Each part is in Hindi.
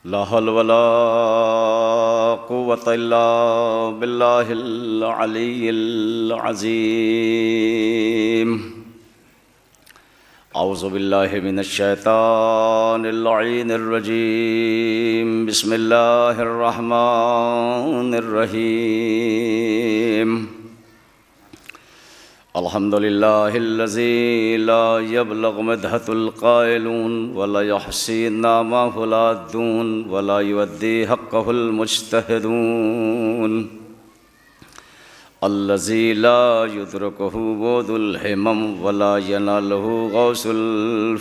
ला हौला वला कुव्वता इल्ला बिल्लाहिल अलिय्यिल अज़ीम। औज़ु बिल्लाहि मिनश शैतानिर लईनिर रजीम। बिस्मिल्लाहिर रहमानिर रहीम। अल्हम्दुलिल्लाहिल्लज़ी ला यब्लगु मदहतुल क़ाइलून वला यहसी नामहुल आद्दून वला युअद्दी हक़्क़हुल मुज्तहिदून। अल्लज़ी ला युद्रिकुहु बुअदुल हिमम वला यनालुहु गौसुल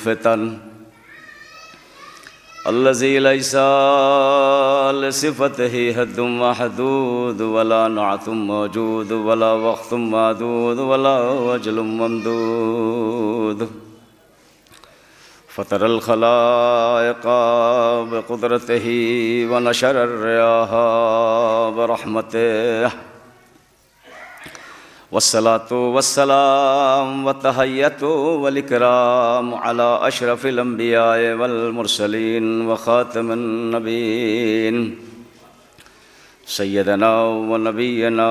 फ़ितन। अल्लज़ी लैसा लिसिफ़तिही हद्दुम महदूद वला नअतुम मौजूद वला वक़्तुम मादूद वला अजलुम ममदूद। फ़तरल ख़लाइक़ा बिक़ुदरतिही व नशरर रियाहा बिरहमतिही। वस्सलातु वस्सलाम व तहय्यतु वल इकराम अला अशरफिल अंबियाए वल मुरसलीन व खातमिन नबीयीन सय्यदना व नबियना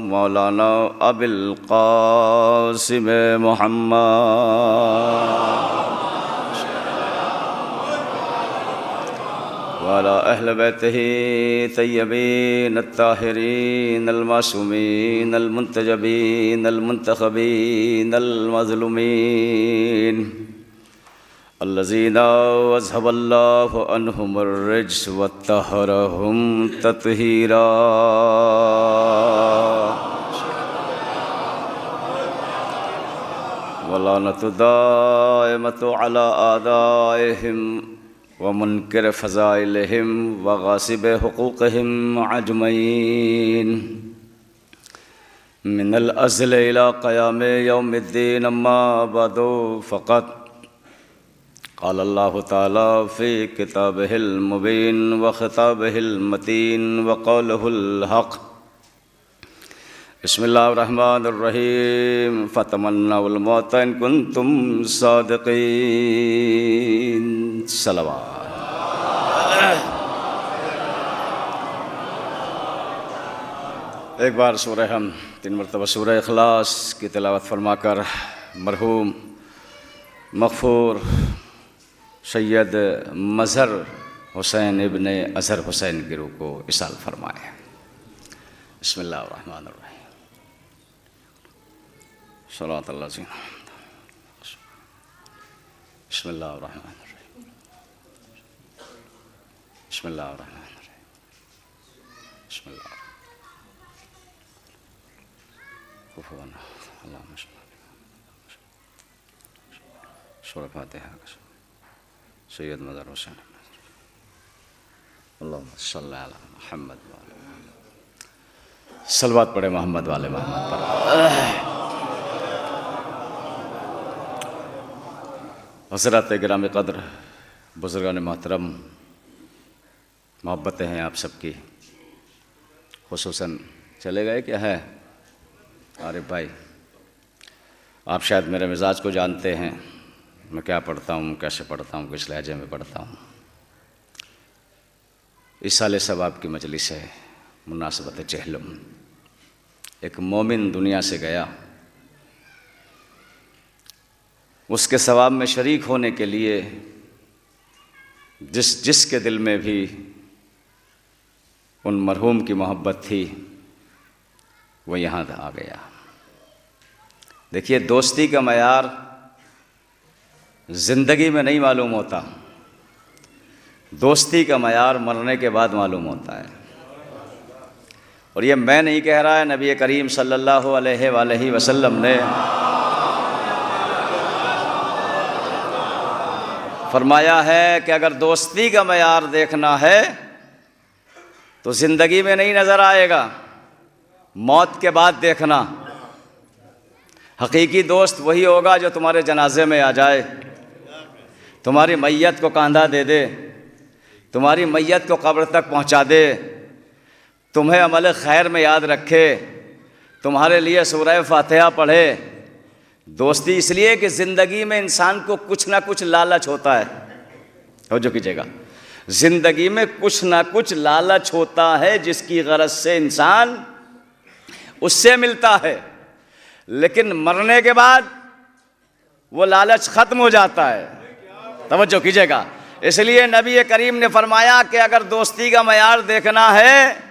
मौलाना अबिल क़ासिम मुहम्मद वाला अहल बैतिही तय्यबीन अत्ताहिरीन अल-मासूमीन अल-मुंतजबीन अल-मुंतखबीन अल-मज़लूमीन अल्लज़ीना अज़हबल्लाहु अन्हुमुर रिज्स व तहरहुम तत्हीरा। वलानतु दाइमतु अला आदाइहिम व मुनकिर फ़ज़ाइलिहिम व गासिब हुक़ूक़िहिम अजमईन मिनल अज़्ल इला क़याम यौमिद्दीन। अम्मा बअदु फ़क़द क़ाल अल्लाहु तआला फ़ी किताबिहिल मुबीन व ख़िताबिहिल मतीन व क़ौलिहिल हक़। बिस्मिल्लाहिर रहमानिर रहीम। फ़तमन्नउल मौत इन कुन्तुम सादिक़ीन। सलवात। एक बार सूरह हम 3 मरतबा सूरह इखलास की तिलावत फरमाकर मरहूम मग़फ़ूर सैयद मज़हर हुसैन इब्न अज़हर हुसैन की रूह को इसाल फरमाए। बिस्मिल्लाहिर रहमानिर रहीम। सल्लल्लाहु अलैहि वसल्लम। बिस्मिल्लाहिर रहमानिर रहीम। बिस्मिल्लाहिर रहमानिर रहीम। बिस्मिल्लाह। कुफुवन अल्लाहुम्मा सूरह फातिहा सैयद मज़हर हुसैन अल्लाहुम्मा सल्लि अला मुहम्मद व अला सलवात पढ़े मोहम्मद वाले मोहम्मद पर। हज़रात गिराम क़द्र बुज़ुर्गान मोहतरम, मोहब्बतें हैं आप सबकी। खुसूसन चले गए क्या है आरिफ भाई, आप शायद मेरे मिजाज को जानते हैं, मैं क्या पढ़ता हूँ, कैसे पढ़ता हूँ, किस लहजे में पढ़ता हूँ। इसाले सवाब की मजलिस है, मुनासबत चहलम। एक मोमिन दुनिया से गया, उसके सवाब में शरीक होने के लिए जिसके दिल में भी उन मरहूम की मोहब्बत थी वो यहाँ आ गया। देखिए, दोस्ती का मयार ज़िंदगी में नहीं मालूम होता, दोस्ती का मयार मरने के बाद मालूम होता है। और ये मैं नहीं कह रहा है, नबी करीम सल्लल्लाहु अलैहि वसल्लम ने फरमाया है कि अगर दोस्ती का मयार देखना है तो ज़िंदगी में नहीं नज़र आएगा, मौत के बाद देखना। हकीकी दोस्त वही होगा जो तुम्हारे जनाजे में आ जाए, तुम्हारी मैयत को कंधा दे दे, तुम्हारी मैयत को कब्र तक पहुंचा दे, तुम्हें अमल खैर में याद रखे, तुम्हारे लिए सूरह फातिहा पढ़े। दोस्ती इसलिए कि ज़िंदगी में इंसान को कुछ ना कुछ लालच होता है। हो जो कीजिएगा, जिंदगी में कुछ ना कुछ लालच होता है जिसकी गरज से इंसान उससे मिलता है, लेकिन मरने के बाद वो लालच खत्म हो जाता है। तवज्जो कीजिएगा। इसलिए नबी करीम ने फरमाया कि अगर दोस्ती का मयार देखना है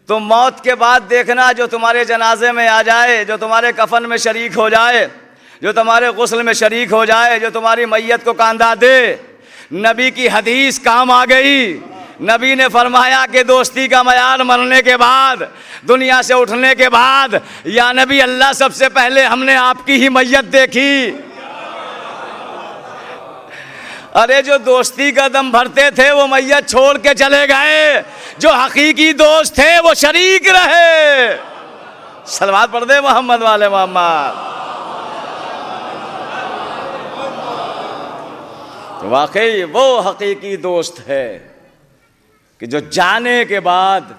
तो मौत के बाद देखना, जो तुम्हारे जनाजे में आ जाए, जो तुम्हारे कफन में शरीक हो जाए, जो तुम्हारे गुस्ल में शरीक हो जाए, जो तुम्हारी मैयत को कांधा दे। नबी की हदीस काम आ गई। नबी ने फरमाया कि दोस्ती का मयार मरने के बाद, दुनिया से उठने के बाद, या नबी अल्लाह सबसे पहले हमने आपकी ही मैयत देखी। अरे जो दोस्ती का दम भरते थे वो मैयत छोड़ के चले गए, जो हकीकी दोस्त थे वो शरीक रहे। सलवात पढ़ दे मोहम्मद वाले मोहम्मद। तो वाकई वो हकीकी दोस्त है कि जो जाने के बाद,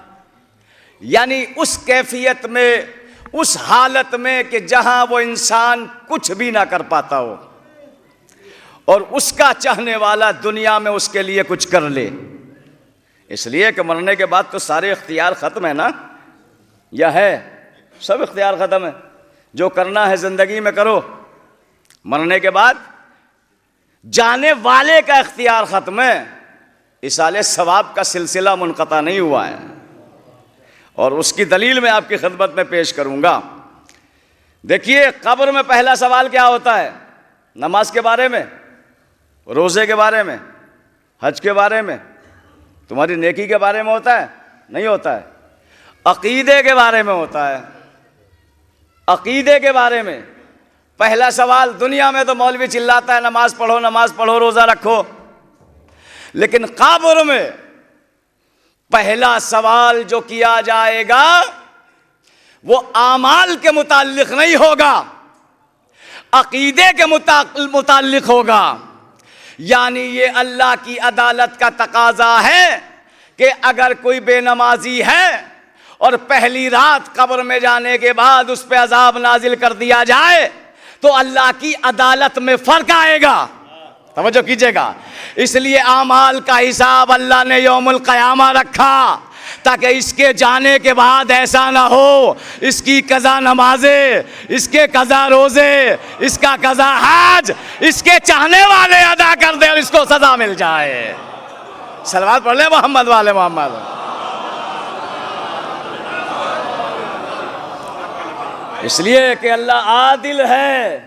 यानी उस कैफियत में, उस हालत में कि जहां वो इंसान कुछ भी ना कर पाता हो और उसका चाहने वाला दुनिया में उसके लिए कुछ कर ले। इसलिए कि मरने के बाद तो सारे इख्तियार ख़त्म है ना, या है? सब इख्तियार ख़त्म है। जो करना है ज़िंदगी में करो, मरने के बाद जाने वाले का इख्तियार ख़त्म है। इसाले सवाब का सिलसिला मुनक़ता नहीं हुआ है, और उसकी दलील मैं आपकी खिदमत में पेश करूँगा। देखिए, कब्र में पहला सवाल क्या होता है? नमाज के बारे में, रोज़े के बारे में, हज के बारे में, तुम्हारी नेकी के बारे में होता है? नहीं होता है। अक़ीदे के बारे में होता है। अक़ीदे के बारे में पहला सवाल। दुनिया में तो मौलवी चिल्लाता है नमाज पढ़ो, रोज़ा रखो, लेकिन कब्र में पहला सवाल जो किया जाएगा वो आमाल के मुताल्लिक़ नहीं होगा, अक़ीदे के मुताल्लिक़ होगा। यानी ये अल्लाह की अदालत का तकाजा है कि अगर कोई बेनमाजी है और पहली रात कब्र में जाने के बाद उस पर अजाब नाजिल कर दिया जाए तो अल्लाह की अदालत में फ़र्क आएगा। तवज्जो कीजिएगा। इसलिए आमाल का हिसाब अल्लाह ने यौमुल क़यामा रखा, ताकि इसके जाने के बाद ऐसा ना हो इसकी कज़ा नमाज़े, इसके कज़ा रोज़े, इसका कज़ा हज इसके चाहने वाले अदा कर दे और इसको सज़ा मिल जाए। सलवात पढ़ ले मोहम्मद वाले मोहम्मद। इसलिए कि अल्लाह आदिल है।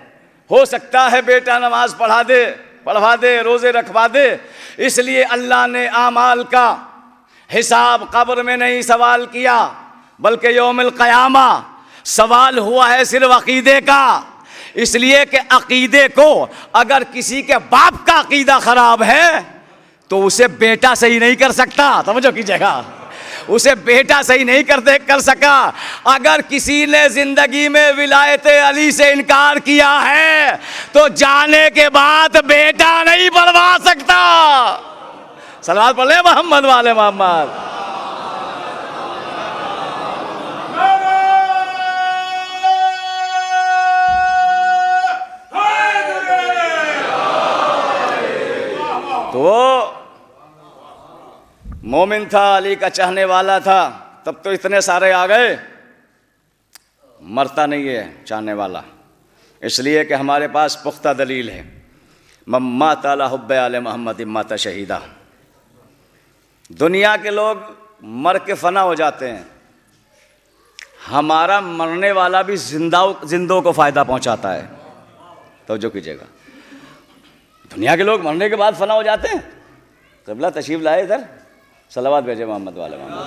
हो सकता है बेटा नमाज पढ़वा दे, रोज़े रखवा दे, इसलिए अल्लाह ने आमाल का हिसाब कब्र में नहीं सवाल किया, बल्कि यौमुल क़यामा सवाल हुआ है सिर्फ अक़ीदे का। इसलिए कि अक़ीदे को अगर किसी के बाप का अक़ीदा ख़राब है तो उसे बेटा सही नहीं कर सकता। समझो कीजिएगा, उसे बेटा सही नहीं कर सका। अगर किसी ने ज़िंदगी में विलायत अली से इनकार किया है तो जाने के बाद बेटा नहीं बनवा सकता। सलवात पढ़ ले मोहम्मद वाले मोहम्मद। तो वो मोमिन था, अली का चाहने वाला था, तब तो इतने सारे आ गए। मरता नहीं है चाहने वाला, इसलिए कि हमारे पास पुख्ता दलील है। मम्मा ताला हुब्बे आले मोहम्मद इम्माता शहीदा। दुनिया के लोग मर के फना हो जाते हैं, हमारा मरने वाला भी जिंदों को फ़ायदा पहुंचाता है। तो जो कीजिएगा, दुनिया के लोग मरने के बाद फना हो जाते हैं। क़िबला तशरीफ़ लाए इधर, सलावत भेजे मोहम्मद वाले मोहम्मद।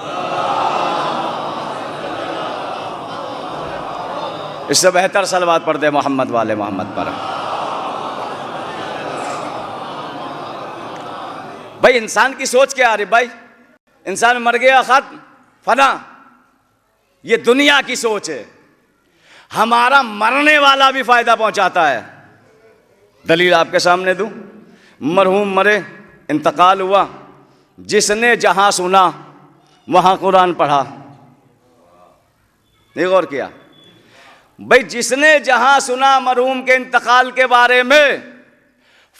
इससे बेहतर सलावत पढ़ दे मोहम्मद वाले मोहम्मद पर। भाई इंसान की सोच क्या आ रही भाई? इंसान मर गया, खत्म, फना, ये दुनिया की सोच है। हमारा मरने वाला भी फायदा पहुंचाता है। दलील आपके सामने दूं। मरहूम मरे, इंतकाल हुआ, जिसने जहां सुना वहां कुरान पढ़ा। नहीं गौर किया भाई? जिसने जहां सुना मरहूम के इंतकाल के बारे में,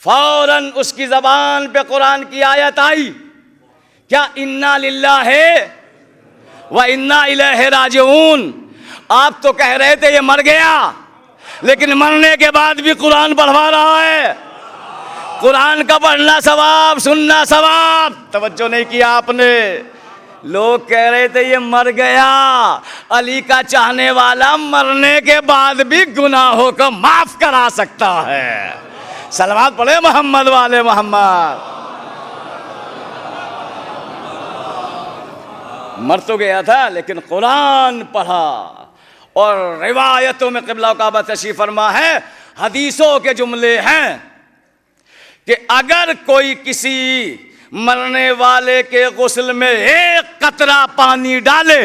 फौरन उसकी ज़बान पे कुरान की आयत आई क्या इन्ना लिल्लाहि व इन्ना इलैहि राजिऊन। आप तो कह रहे थे ये मर गया, लेकिन मरने के बाद भी कुरान पढ़वा रहा है। कुरान का पढ़ना सवाब, सुनना सवाब। तवज्जो नहीं किया आपने। लोग कह रहे थे ये मर गया। अली का चाहने वाला मरने के बाद भी गुनाहों को माफ करा सकता है। सलवात पढ़े मोहम्मद वाले मोहम्मद। मर तो गया था लेकिन कुरान पढ़ा। और रिवायतों में क़िबला काबा तशरीफ़ फरमा है, हदीसों के जुमले हैं कि अगर कोई किसी मरने वाले के गुस्ल में एक कतरा पानी डाले,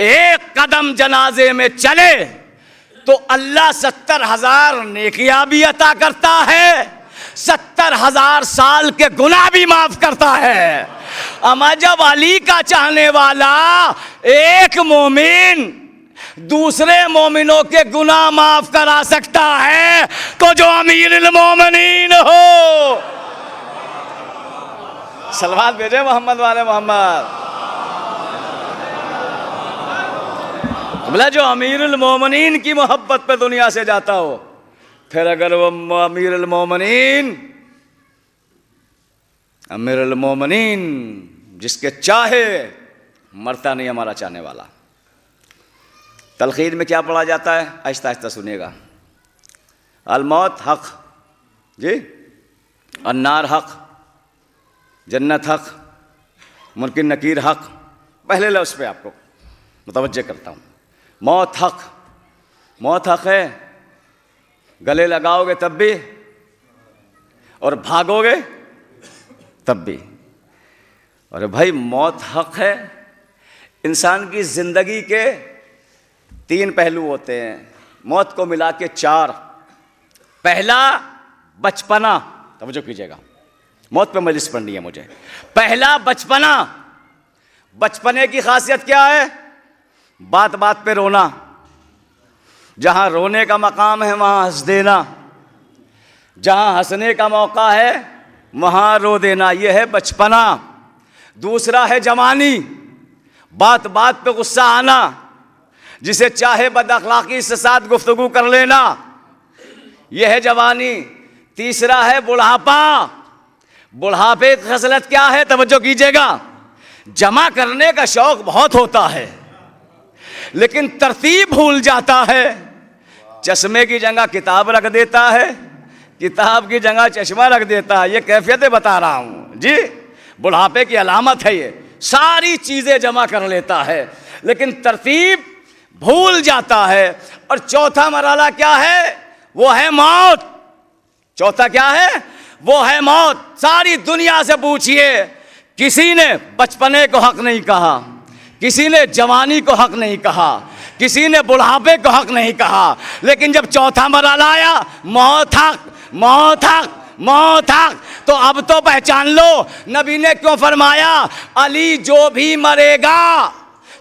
एक कदम जनाजे में चले, तो अल्लाह 70,000 नेकियां भी अता करता है, 70,000 साल के गुनाह भी माफ करता है। अमा जब अली का चाहने वाला एक मोमिन दूसरे मोमिनों के गुनाह माफ करा सकता है, तो जो अमीरुल मोमिनीन हो। सलवात भेजे मोहम्मद वाले मोहम्मद। बोला जो अमीरुल मोमिनीन की मोहब्बत पे दुनिया से जाता हो, फिर अगर वो अमीरुल मोमिनीन जिसके चाहे मरता नहीं हमारा चाहने वाला। तलखीर में क्या पढ़ा जाता है, आहिस्ता आहिस्ता सुनिएगा। अल मौत हक जी, अन्नार हक, जन्नत हक, मुनकिर नकीर हक। पहले लो उस पर आपको मुतवज्जे करता हूँ। मौत हक, मौत हक है, गले लगाओगे तब भी और भागोगे तब भी। और भाई मौत हक है। इंसान की जिंदगी के 3 पहलू होते हैं, मौत को मिला के 4। पहला बचपना, तवज्जो कीजिएगा, मौत पे मजलिस पढ़नी है मुझे। पहला बचपना। बचपने की खासियत क्या है? बात बात पे रोना। जहां रोने का मकाम है वहां हंस देना, जहां हंसने का मौका है वहां रो देना। यह है बचपना। दूसरा है जवानी, बात बात पे गुस्सा आना, जिसे चाहे बदअखलाकी से साथ गुफ्तगू कर लेना, यह है जवानी। तीसरा है बुढ़ापा। बुढ़ापे की खसलत क्या है, तवज्जो कीजिएगा। जमा करने का शौक बहुत होता है लेकिन तरतीब भूल जाता है। चश्मे की जगह किताब रख देता है, किताब की जगह चश्मा रख देता है। ये कैफियतें बता रहा हूं जी, बुढ़ापे की अलामत है ये। सारी चीजें जमा कर लेता है लेकिन तरतीब भूल जाता है। और चौथा मरहला क्या है? वो है मौत। चौथा क्या है? वो है मौत। सारी दुनिया से पूछिए, किसी ने बचपने को हक नहीं कहा, किसी ने जवानी को हक नहीं कहा, किसी ने बुढ़ापे को हक नहीं कहा, लेकिन जब चौथा मरहला आया, मौत हक, मौत हक, मौत हक, तो अब तो पहचान लो नबी ने क्यों फरमाया, अली जो भी मरेगा,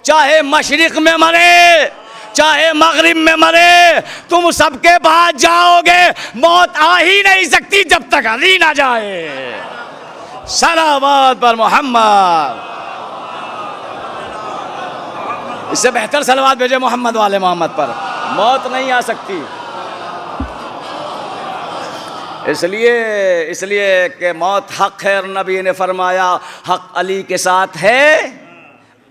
चाहे मशरिक में मरे चाहे मगरिब में मरे, तुम सबके पास जाओगे। मौत आ ही नहीं सकती जब तक अली ना जाए। सलावत पर मोहम्मद। इससे बेहतर सलावत भेजे मोहम्मद वाले मोहम्मद पर। मौत नहीं आ सकती। इसलिए कि मौत हक है और नबी ने फरमाया हक अली के साथ है,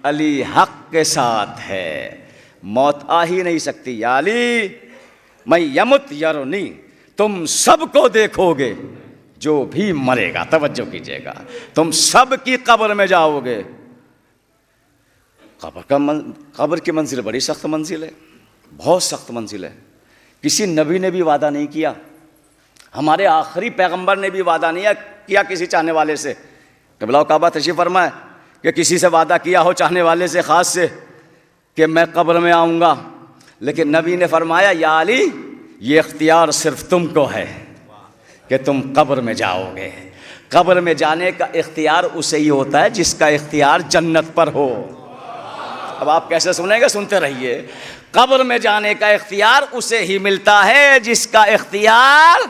अली हक के साथ है। मौत आ ही नहीं सकती। या अली मैं यमुत यरुनी, तुम सबको देखोगे जो भी मरेगा। तवज्जो कीजिएगा, तुम सब की कब्र में जाओगे। कब्र की मंजिल बड़ी सख्त मंजिल है, बहुत सख्त मंजिल है। किसी नबी ने भी वादा नहीं किया, हमारे आखिरी पैगंबर ने भी वादा नहीं किया किसी चाहने वाले से। क़िबला काबा तशरीफ़ फरमाए कि किसी से वादा किया हो चाहने वाले से ख़ास से कि मैं कब्र में आऊँगा, लेकिन नबी ने फरमाया या अली ये इख्तियार सिर्फ तुमको है कि तुम कब्र में जाओगे। कब्र में जाने का इख्तियार उसे ही होता है जिसका इख्तियार जन्नत पर हो। अब आप कैसे सुनेंगे, सुनते रहिए। कब्र में जाने का इख्तियार उसे ही मिलता है जिसका इख्तियार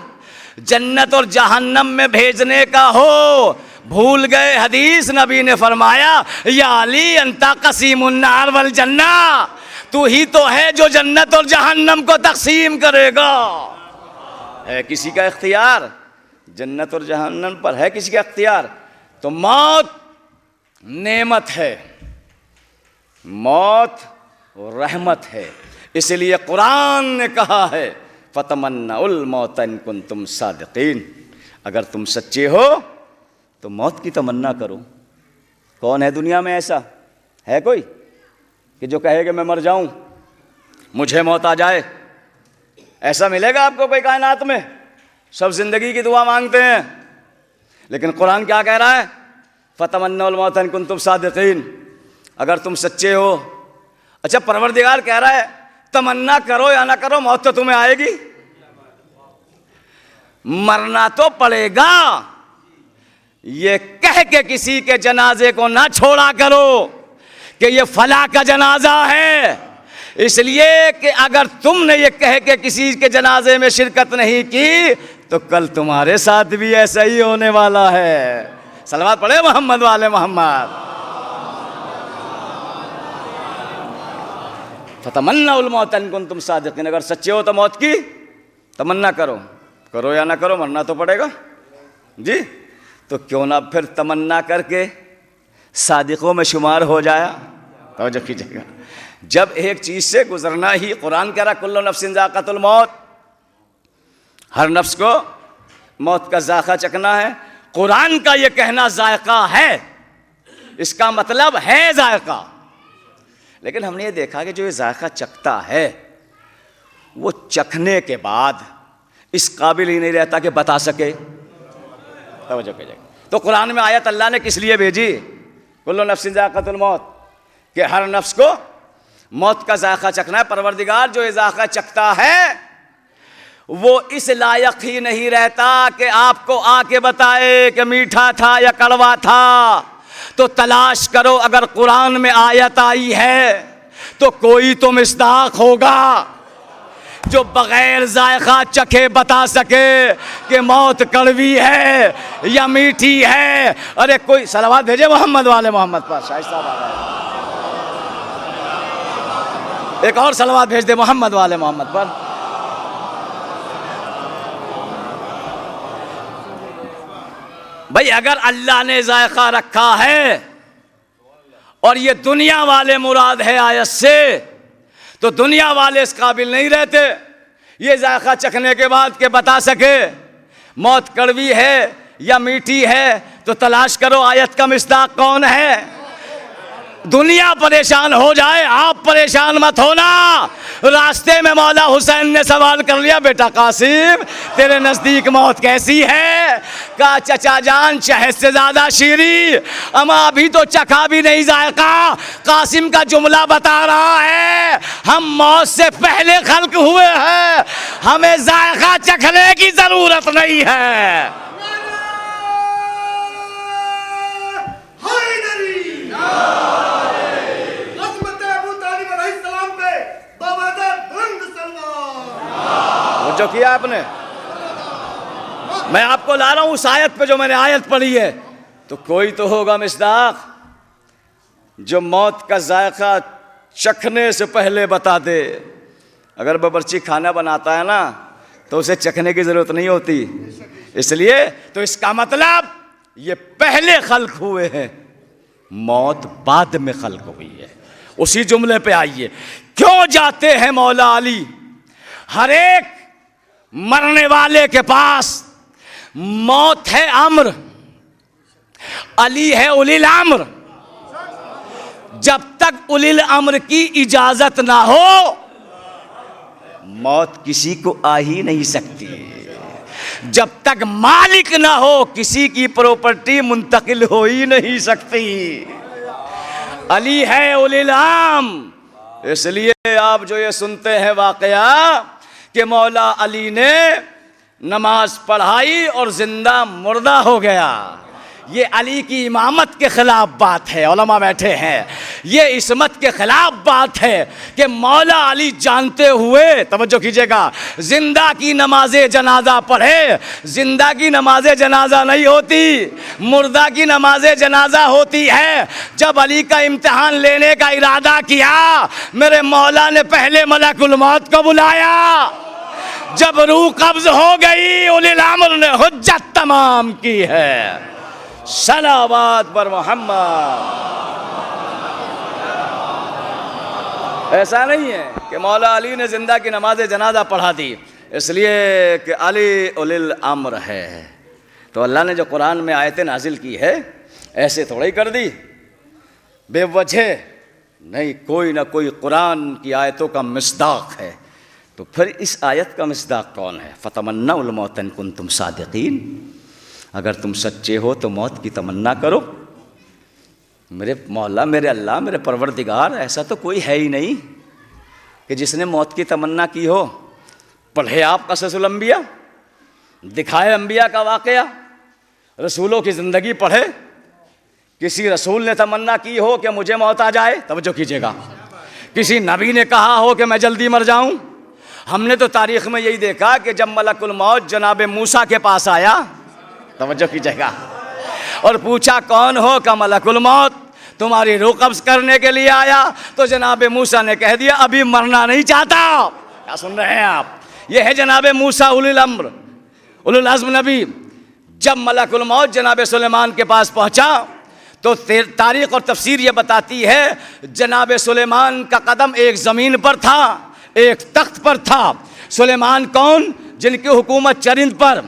जन्नत और जहन्नम में भेजने का हो। भूल गए हदीस नबी ने फरमाया या अली अंता कसीमुन नार वल जन्ना, तू ही तो है जो जन्नत और जहन्नम को तकसीम करेगा। है किसी का इख्तियार जन्नत और जहन्नम पर, है किसी का इख्तियार? तो मौत नेमत है, मौत रहमत है। इसलिए कुरान ने कहा है फतमन्नाउल मौत इन कुंतुम सादिकीन, अगर तुम सच्चे हो तो मौत की तमन्ना करो। कौन है दुनिया में ऐसा? है कोई कि जो कहे कि मैं मर जाऊं, मुझे मौत आ जाए? ऐसा मिलेगा आपको कोई कायनात में? सब जिंदगी की दुआ मांगते हैं, लेकिन कुरान क्या कह रहा है? फतमन्नाउल मौत इन कुंतुम सादिकीन, अगर तुम सच्चे हो। अच्छा, परवरदिगार कह रहा है तमन्ना करो या ना करो मौत तो तुम्हें आएगी, मरना तो पड़ेगा। ये कह के किसी के जनाजे को ना छोड़ा करो कि ये फला का जनाजा है, इसलिए कि अगर तुमने ये कह के किसी के जनाजे में शिरकत नहीं की तो कल तुम्हारे साथ भी ऐसा ही होने वाला है। सलवात पढ़े मोहम्मद वाले मोहम्मद। फतमन्नाउल मौत इन कुंतुम सादिकीन, अगर सच्चे हो तो मौत की तमन्ना करो। करो या ना करो मरना तो पड़ेगा जी। तो क्यों ना फिर तमन्ना करके सादिकों में शुमार हो जाया। तो जो कीजिएगा, जब एक चीज से गुजरना ही, कुरान कह रहा कुल्लु नफ्सिन ज़ाक़तुल मौत, हर नफ्स को मौत का जायका चखना है। कुरान का ये कहना जायका है, इसका मतलब है जायका। लेकिन हमने ये देखा कि जो ये जायका चखता है वो चखने के बाद इस काबिल ही नहीं रहता कि बता सके। तवज्जो कीजिएगा, तो कुरान में आयत अल्लाह ने किस लिए भेजी? कुल्लु नफ्सिन ज़ाक़तुल मौत, कि हर नफ्स को मौत का जायका चखना है। परवरदिगार जो ये जायका चखता है वो इस लायक ही नहीं रहता कि आपको आके बताए कि मीठा था या कड़वा था। तो तलाश करो, अगर कुरान में आयत आई है तो कोई तो मिस्दाक होगा जो बगैर जायका चखे बता सके कि मौत कड़वी है या मीठी है। अरे कोई सलावत भेजे मोहम्मद वाले मोहम्मद पर। शाहिद साहब आ गए, एक और सलावत भेज दे मोहम्मद वाले मोहम्मद पर। भाई अगर अल्लाह ने जायका रखा है और ये दुनिया वाले मुराद है आयत से, तो दुनिया वाले इस काबिल नहीं रहते ये जायका चखने के बाद के बता सके मौत कड़वी है या मीठी है। तो तलाश करो आयत का मिस्दाक कौन है। दुनिया परेशान हो जाए, आप परेशान मत होना। रास्ते में मौला हुसैन ने सवाल कर लिया, बेटा कासिम तेरे नज़दीक मौत कैसी है? कहा चचा जान शहद से ज़्यादा शीरी, अमा अभी तो चखा भी नहीं जायका। कासिम का जुमला बता रहा है हम मौत से पहले खल्क हुए हैं, हमें जायका चखने की ज़रूरत नहीं है। जो किया आपने, मैं आपको ला रहा हूं उस आयत पे जो मैंने आयत पढ़ी है। तो कोई तो होगा मिस्दाक जो मौत का जायका चखने से पहले बता दे। अगर बावर्ची खाना बनाता है ना तो उसे चखने की जरूरत नहीं होती। इसलिए तो इसका मतलब ये पहले खल्क हुए हैं, मौत बाद में खल्क हुई है। उसी जुमले पे आइए, क्यों जाते हैं मौला अली हर एक मरने वाले के पास? मौत है अम्र, अली है उलिल अम्र। जब तक उलिल अम्र की इजाजत ना हो मौत किसी को आ ही नहीं सकती। जब तक मालिक ना हो किसी की प्रॉपर्टी मुंतकिल हो ही नहीं सकती। अली है उलिल अम्र। इसलिए आप जो ये सुनते हैं वाकया कि मौला अली ने नमाज पढ़ाई और जिंदा मुर्दा हो गया, ये अली की इमामत के खिलाफ बात है। उलमा बैठे हैं, ये इस्मत के खिलाफ बात है कि मौला अली जानते हुए, तवज्जो कीजिएगा, जिंदा की नमाजे जनाजा पढ़े। जिंदा की नमाजे जनाजा नहीं होती, मुर्दा की नमाजे जनाजा होती है। जब अली का इम्तिहान लेने का इरादा किया, मेरे मौला ने पहले मलकुल मौत को बुलाया। जब रूह कब्ज हो गई, उलिल अम्र ने हुज्जत तमाम की है। सलावत पर मोहम्मद। ऐसा नहीं है कि मौला अली ने जिंदा की नमाज जनाजा पढ़ा दी इसलिए कि अली उलिल अम्र है। तो अल्लाह ने जो कुरान में आयतें नाजिल की है ऐसे थोड़ा ही कर दी बेवजह नहीं, कोई ना कोई कुरान की आयतों का मिस्दाक है। तो फिर इस आयत का मिस्दाक कौन है? फतमन्नाउल मौत इन कुंतुम सादिकीन, अगर तुम सच्चे हो तो मौत की तमन्ना करो। मेरे मौला, मेरे अल्लाह, मेरे परवरदिगार, ऐसा तो कोई है ही नहीं कि जिसने मौत की तमन्ना की हो। पढ़े आप क़ससुल अंबिया, दिखाए अंबिया का वाक़या, रसूलों की ज़िंदगी पढ़े। किसी रसूल ने तमन्ना की हो कि मुझे मौत आ जाए? तवज्जो कीजिएगा। किसी नबी ने कहा हो कि मैं जल्दी मर जाऊं? हमने तो तारीख़ में यही देखा कि जब मलकुल मौत जनाब मूसा के पास आया, तवज्जो कीजिएगा, और पूछा कौन हो? का मलकुल मौत, तुम्हारी रूह कब्ज़ करने के लिए आया। तो जनाब मूसा ने कह दिया अभी मरना नहीं चाहता। क्या सुन रहे हैं आप? ये है जनाब मूसा उलिल अम्र, उलुल अज़्म नबी। जब मलकुल मौत जनाब सुलेमान के पास पहुंचा तो तारीख़ और तफसीर ये बताती है जनाब सुलेमान का कदम एक ज़मीन पर था, एक तख्त पर था। सुलेमान कौन? जिनकी हुकूमत चरिंद पर,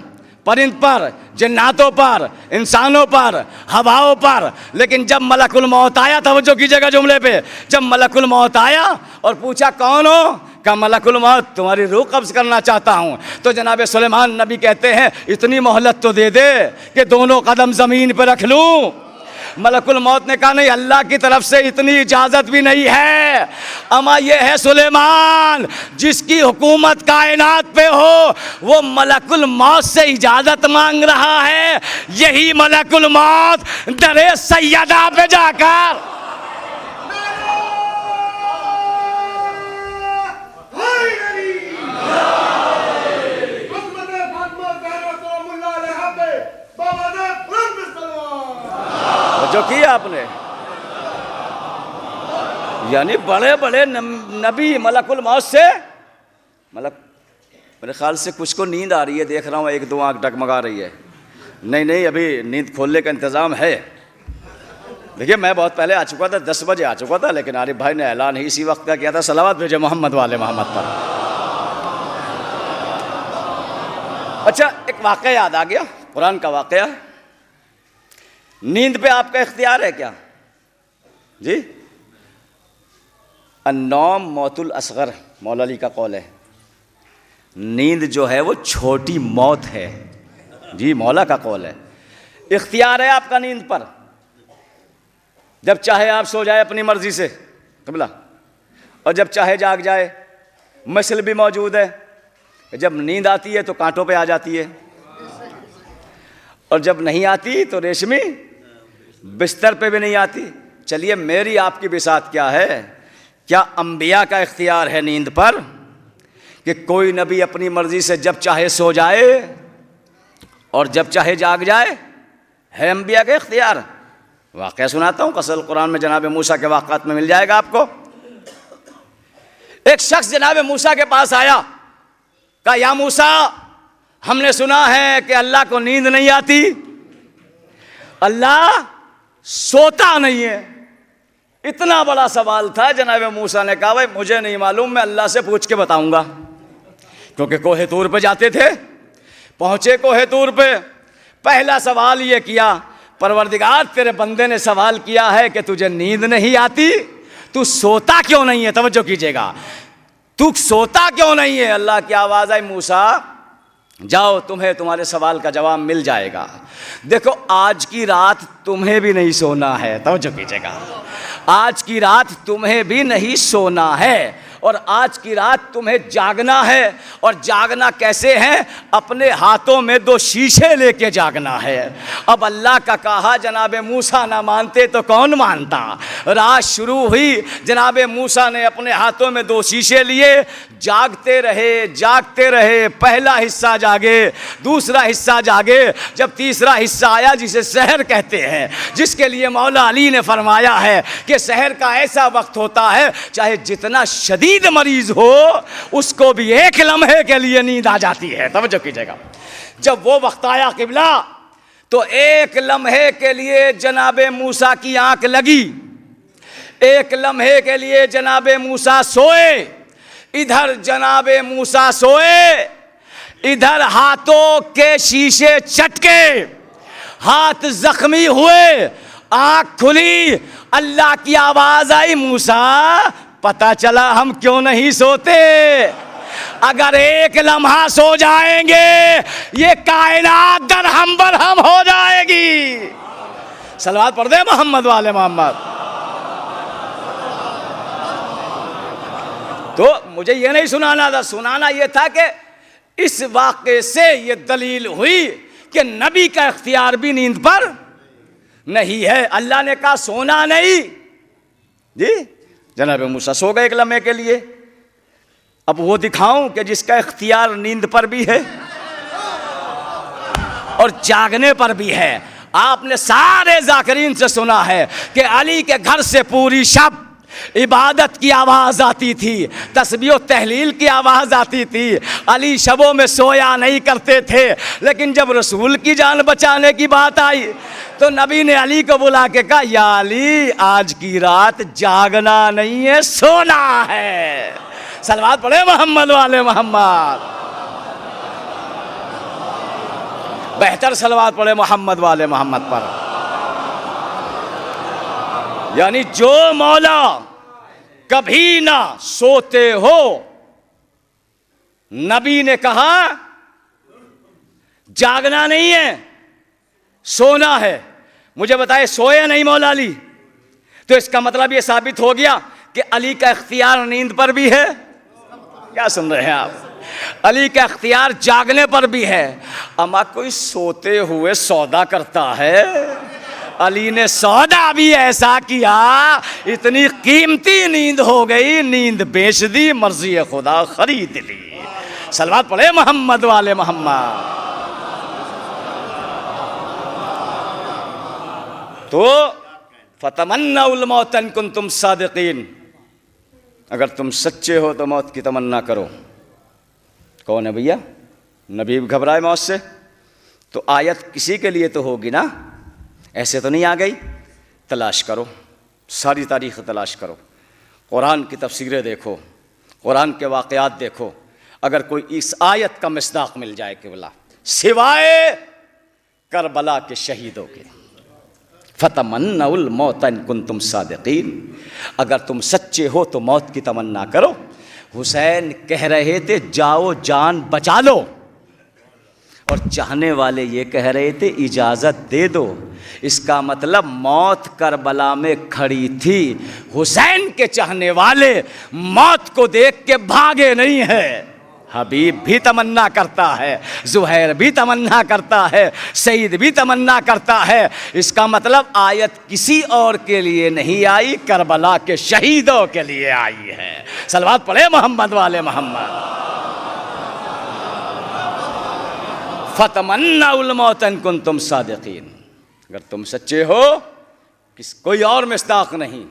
परिंद पर, जन्नातों पर, इंसानों पर, हवाओं पर। लेकिन जब मलकुल मौत आया, तवज्जो कीजिएगा जुमले पे, जब मलकुल मौत आया और पूछा कौन हो? का मलकुल मौत तुम्हारी रूह कब्ज़ करना चाहता हूँ। तो जनाब सुलेमान नबी कहते हैं इतनी मोहलत तो दे दे कि दोनों कदम ज़मीन पर रख लूँ। मलकुल मौत ने कहा नहीं, अल्लाह की तरफ से इतनी इजाज़त भी नहीं है। अमा ये है सुलेमान जिसकी हुकूमत कायनात पे हो, वो मलकुल मौत से इजाज़त मांग रहा है। यही मलकुल मौत दरे सैयदा पे जाकर जो किया आपने, यानी बड़े बड़े नबी मलकुल मौत से, मेरे ख्याल से कुछ को नींद आ रही है, देख रहा हूँ एक दो आँख डगमगा रही है। नहीं अभी नींद खोलने का इंतज़ाम है। देखिए मैं बहुत पहले आ चुका था, 10 बजे आ चुका था, लेकिन आरिफ भाई ने ऐलान ही इसी वक्त का किया था, सलावत भेजे मोहम्मद वाले मोहम्मद पर। अच्छा, एक वाक़या याद आ गया, कुरान का वाक़या। नींद पे आपका इख्तियार है क्या जी? अन्नौम मौतुल असगर, मौला अली का कौल है। नींद जो है वो छोटी मौत है जी, मौला का कौल है। इख्तियार है आपका नींद पर, जब चाहे आप सो जाए अपनी मर्जी से कबला, और जब चाहे जाग जाए। मसल भी मौजूद है, जब नींद आती है तो कांटों पे आ जाती है, और जब नहीं आती तो रेशमी बिस्तर पे भी नहीं आती। चलिए मेरी आपकी बिसात क्या है? क्या अंबिया का इख्तियार है नींद पर कि कोई नबी अपनी मर्जी से जब चाहे सो जाए और जब चाहे जाग जाए? है अंबिया का इख्तियार। वाक़या सुनाता हूँ, क़सल कुरान में जनाब मूसा के वाक़ात में मिल जाएगा आपको। एक शख्स जनाब मूसा के पास आया, कहा या मूसा, हमने सुना है कि अल्लाह को नींद नहीं आती, अल्लाह सोता नहीं है। इतना बड़ा सवाल था। जनाब मूसा ने कहा भाई मुझे नहीं मालूम, मैं अल्लाह से पूछ के बताऊंगा। क्योंकि कोहे तूर पे जाते थे, पहुंचे कोहे तूर पे, पहला सवाल ये किया, परवरदिगार तेरे बंदे ने सवाल किया है कि तुझे नींद नहीं आती, तू सोता क्यों नहीं है? तवज्जो कीजिएगा, तू सोता क्यों नहीं है? अल्लाह की आवाज़ आई, मूसा जाओ, तुम्हें तुम्हारे सवाल का जवाब मिल जाएगा। देखो आज की रात तुम्हें भी नहीं सोना है, तवज्जो कीजिएगा, आज की रात तुम्हें भी नहीं सोना है। और आज की रात तुम्हें जागना है। और जागना कैसे है? अपने हाथों में 2 शीशे लेके जागना है। अब अल्लाह का कहा जनाब मूसा ना मानते तो कौन मानता। रात शुरू हुई, जनाब मूसा ने अपने हाथों में 2 शीशे लिए, जागते रहे। पहला हिस्सा जागे, दूसरा हिस्सा जागे, जब तीसरा हिस्सा आया जिसे सहर कहते हैं, जिसके लिए मौला अली ने फरमाया है कि सहर का ऐसा वक्त होता है चाहे जितना शदीद मरीज हो उसको भी एक लम्हे के लिए नींद आ जाती है। तवज्जो कीजिएगा, जब वो वक्त आया किबला तो एक लम्हे के लिए जनाबे मूसा की आंख लगी, एक लम्हे के लिए जनाबे मूसा सोए। इधर जनाबे मूसा सोए, इधर हाथों के शीशे चटके, हाथ जख्मी हुए, आंख खुली, अल्लाह की आवाज आई, मूसा पता चला हम क्यों नहीं सोते। अगर एक लम्हा सो जाएंगे ये कायनात दरहम बरहम हो जाएगी। सलवात पढ़ दे मोहम्मद वाले मोहम्मद। तो मुझे ये नहीं सुनाना था, सुनाना ये था कि इस वाक़े से ये दलील हुई कि नबी का इख्तियार भी नींद पर नहीं है। अल्लाह ने कहा सोना नहीं जी, जनाब मूसा सो गए एक लम्हे के लिए। अब वो दिखाऊं कि जिसका इख्तियार नींद पर भी है और जागने पर भी है। आपने सारे जाकिरीन से सुना है कि अली के घर से पूरी शब इबादत की आवाज़ आती थी, तस्बीह तहलील की आवाज़ आती थी। अली शबों में सोया नहीं करते थे, लेकिन जब रसूल की जान बचाने की बात आई तो नबी ने अली को बुला के कहा, या अली आज की रात जागना नहीं है, सोना है। सलवात पढ़े मोहम्मद वाले मोहम्मद। बेहतर सलवात पढ़े मोहम्मद वाले मोहम्मद पर। यानी जो मौला कभी ना सोते हो, नबी ने कहा जागना नहीं है सोना है। मुझे बताए सोए नहीं मौला अली, तो इसका मतलब ये साबित हो गया कि अली का इख्तियार नींद पर भी है। क्या सुन रहे हैं आप? अली का इख्तियार जागने पर भी है। अमा कोई सोते हुए सौदा करता है? अली ने सौदा भी ऐसा किया, इतनी कीमती नींद हो गई, नींद बेच दी, मर्जी खुदा खरीद ली। सलवात पढ़े मोहम्मद वाले मोहम्मद। तो फतमन्नाउल मौत इन कुंतुम सादिकीन, अगर तुम सच्चे हो तो मौत की तमन्ना करो। कौन है भैया? नबी घबराए मौत से? तो आयत किसी के लिए तो होगी ना, ऐसे तो नहीं आ गई। तलाश करो, सारी तारीख़ तलाश करो, कुरान की तफसीरें देखो, कुरान के वाक़यात देखो। अगर कोई इस आयत का मिस्दाक़ मिल जाए केवला सिवाय करबला के शहीदों के, फतमन्नाउल मौत इन कुंतुम सादिकीन, अगर तुम सच्चे हो तो मौत की तमन्ना करो। हुसैन कह रहे थे जाओ जान बचा लो, और चाहने वाले ये कह रहे थे इजाज़त दे दो। इसका मतलब मौत करबला में खड़ी थी। हुसैन के चाहने वाले मौत को देख के भागे नहीं है। हबीब भी तमन्ना करता है, ज़ुहैर भी तमन्ना करता है, सईद भी तमन्ना करता है। इसका मतलब आयत किसी और के लिए नहीं आई, करबला के शहीदों के लिए आई है। सलवात पढ़े मोहम्मद वाले मोहम्मद। फतमन्नाउल मौत इन कुंतुम सादिकीन, अगर तुम सच्चे हो, कोई और मिस्ताक नहीं,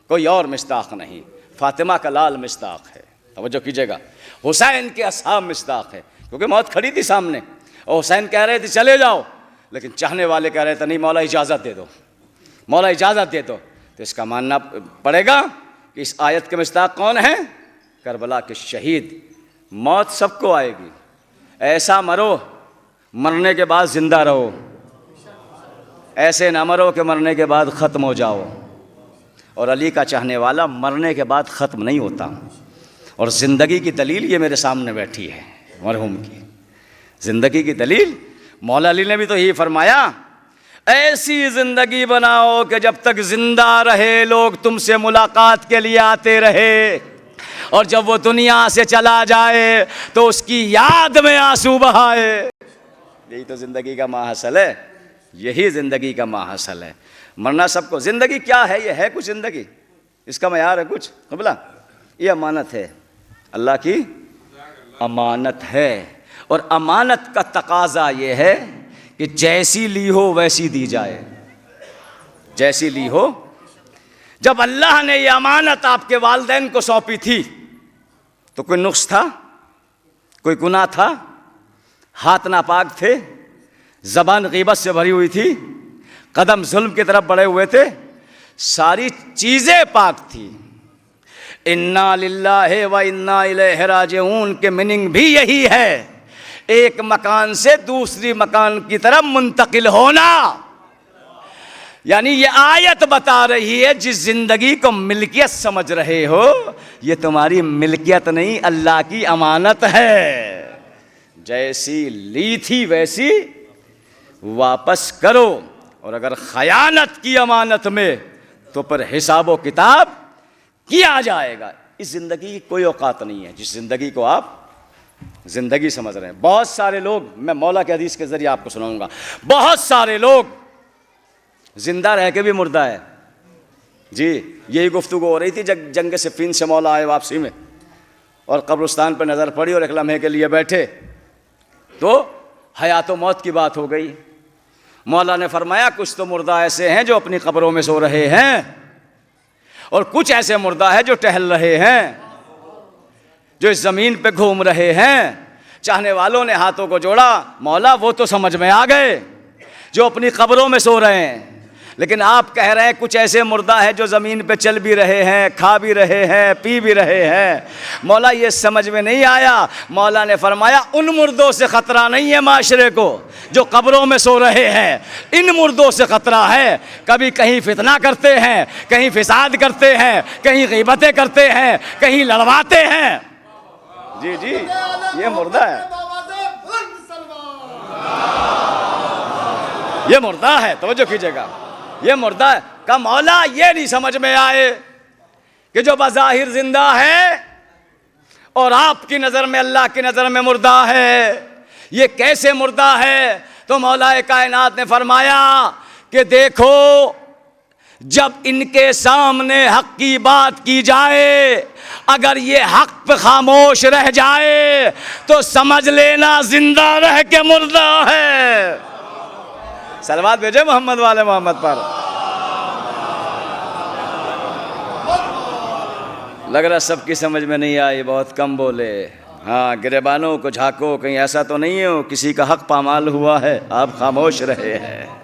कोई और मिस्ताक नहीं। फातिमा का लाल मिस्ताक है, तवज्जो कीजिएगा। हुसैन के असहाब मिस्ताक है, क्योंकि मौत खड़ी थी सामने और हुसैन कह रहे थे चले जाओ, लेकिन चाहने वाले कह रहे थे नहीं मौला इजाज़त दे दो, मौला इजाज़त दे दो। तो इसका मानना पड़ेगा कि इस आयत के मिस्ताक कौन है? करबला के शहीद। मौत सबको आएगी, ऐसा मरो मरने के बाद जिंदा रहो, ऐसे ना मरो कि मरने के बाद ख़त्म हो जाओ। और अली का चाहने वाला मरने के बाद ख़त्म नहीं होता। और ज़िंदगी की दलील ये मेरे सामने बैठी है, मरहूम की ज़िंदगी की दलील। मौला अली ने भी तो यही फरमाया, ऐसी ज़िंदगी बनाओ कि जब तक ज़िंदा रहे लोग तुमसे मुलाकात के लिए आते रहे। और जब वो दुनिया से चला जाए तो उसकी याद में आंसू बहाए। यही तो ज़िंदगी का माहसल है, यही ज़िंदगी का माहसल है। मरना सबको, ज़िंदगी क्या है? ये है कुछ ज़िंदगी, इसका मयार है कुछ? बोला ये अमानत है, अल्लाह की अमानत है। और अमानत का तकाजा ये है कि जैसी ली हो वैसी दी जाए, जैसी ली हो। जब अल्लाह ने ये अमानत आपके वालिदैन को सौंपी थी तो कोई नुक्स था, कोई गुनाह था, हाथ नापाक थे, ज़बान ग़ीबत से भरी हुई थी, कदम जुल्म की तरफ बढ़े हुए थे, सारी चीज़ें पाक थी। इन्ना लिल्लाहि व इन्ना इलैहि राजिऊन के मीनिंग भी यही है, एक मकान से दूसरी मकान की तरफ मुंतकिल होना। यानी ये आयत बता रही है जिस जिंदगी को मिल्कियत समझ रहे हो, ये तुम्हारी मिल्कियत नहीं, अल्लाह की अमानत है। जैसी ली थी वैसी वापस करो, और अगर खयानत की अमानत में तो पर हिसाबो किताब किया जाएगा। इस जिंदगी की कोई औकात नहीं है जिस जिंदगी को आप जिंदगी समझ रहे हैं। बहुत सारे लोग, मैं मौला के हदीस के जरिए आपको सुनाऊंगा, बहुत सारे लोग जिंदा रह के भी मुर्दा है जी। यही गुफ्तगू हो रही थी जब जंग सिफ़ीन से मौला आए वापसी में, और कब्रिस्तान पर नज़र पड़ी और एक लम्हे के लिए बैठे तो हयात मौत की बात हो गई। मौला ने फरमाया कुछ तो मुर्दा ऐसे हैं जो अपनी कब्रों में सो रहे हैं, और कुछ ऐसे मुर्दा है जो टहल रहे हैं, जो इस ज़मीन पे घूम रहे हैं। चाहने वालों ने हाथों को जोड़ा, मौला वो तो समझ में आ गए जो अपनी कब्रों में सो रहे हैं, लेकिन आप कह रहे हैं कुछ ऐसे मुर्दा है जो ज़मीन पे चल भी रहे हैं, खा भी रहे हैं, पी भी रहे हैं। मौला ये समझ में नहीं आया। मौला ने फरमाया उन मुर्दों से ख़तरा नहीं है माशरे को जो कब्रों में सो रहे हैं, इन मुर्दों से ख़तरा है। कभी कहीं फितना करते हैं, कहीं फिसाद करते हैं, कहीं ग़ीबतें करते हैं, कहीं लड़वाते हैं। जी जी, ये मुर्दा है, ये मुर्दा है, तवज्जो कीजिएगा, ये मुर्दा है। का मौला ये नहीं समझ में आए कि जो बज़ाहिर जिंदा है और आपकी नज़र में, अल्लाह की नज़र में मुर्दा है, ये कैसे मुर्दा है? तो मौलाए कायनात ने फरमाया कि देखो जब इनके सामने हक की बात की जाए, अगर ये हक पे खामोश रह जाए तो समझ लेना जिंदा रह के मुर्दा है। सलवात भेजे मोहम्मद वाले मोहम्मद पर। लग रहा सबकी समझ में नहीं आई, बहुत कम बोले। हाँ, गिरेबानों को झांको, कहीं ऐसा तो नहीं हो किसी का हक पामाल हुआ है, आप खामोश रहे हैं।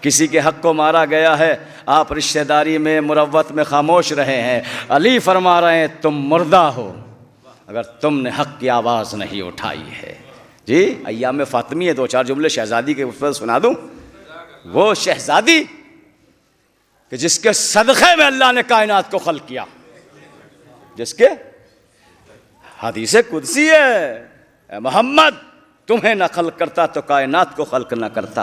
किसी के हक को मारा गया है, आप रिश्तेदारी में मुरव्वत में खामोश रहे हैं। अली फरमा रहे हैं तुम मुर्दा हो अगर तुमने हक की आवाज़ नहीं उठाई है। जी, अय्याम फातिमी है, दो चार जुमले शहजादी के उस पर सुना दूँ। वो शहजादी कि जिसके सदक़े में अल्लाह ने कायनात को खल्क़ किया, जिसके हदीस कुदसी है, मोहम्मद तुम्हें न खल्क़ करता तो कायनात को खल्क़ न करता,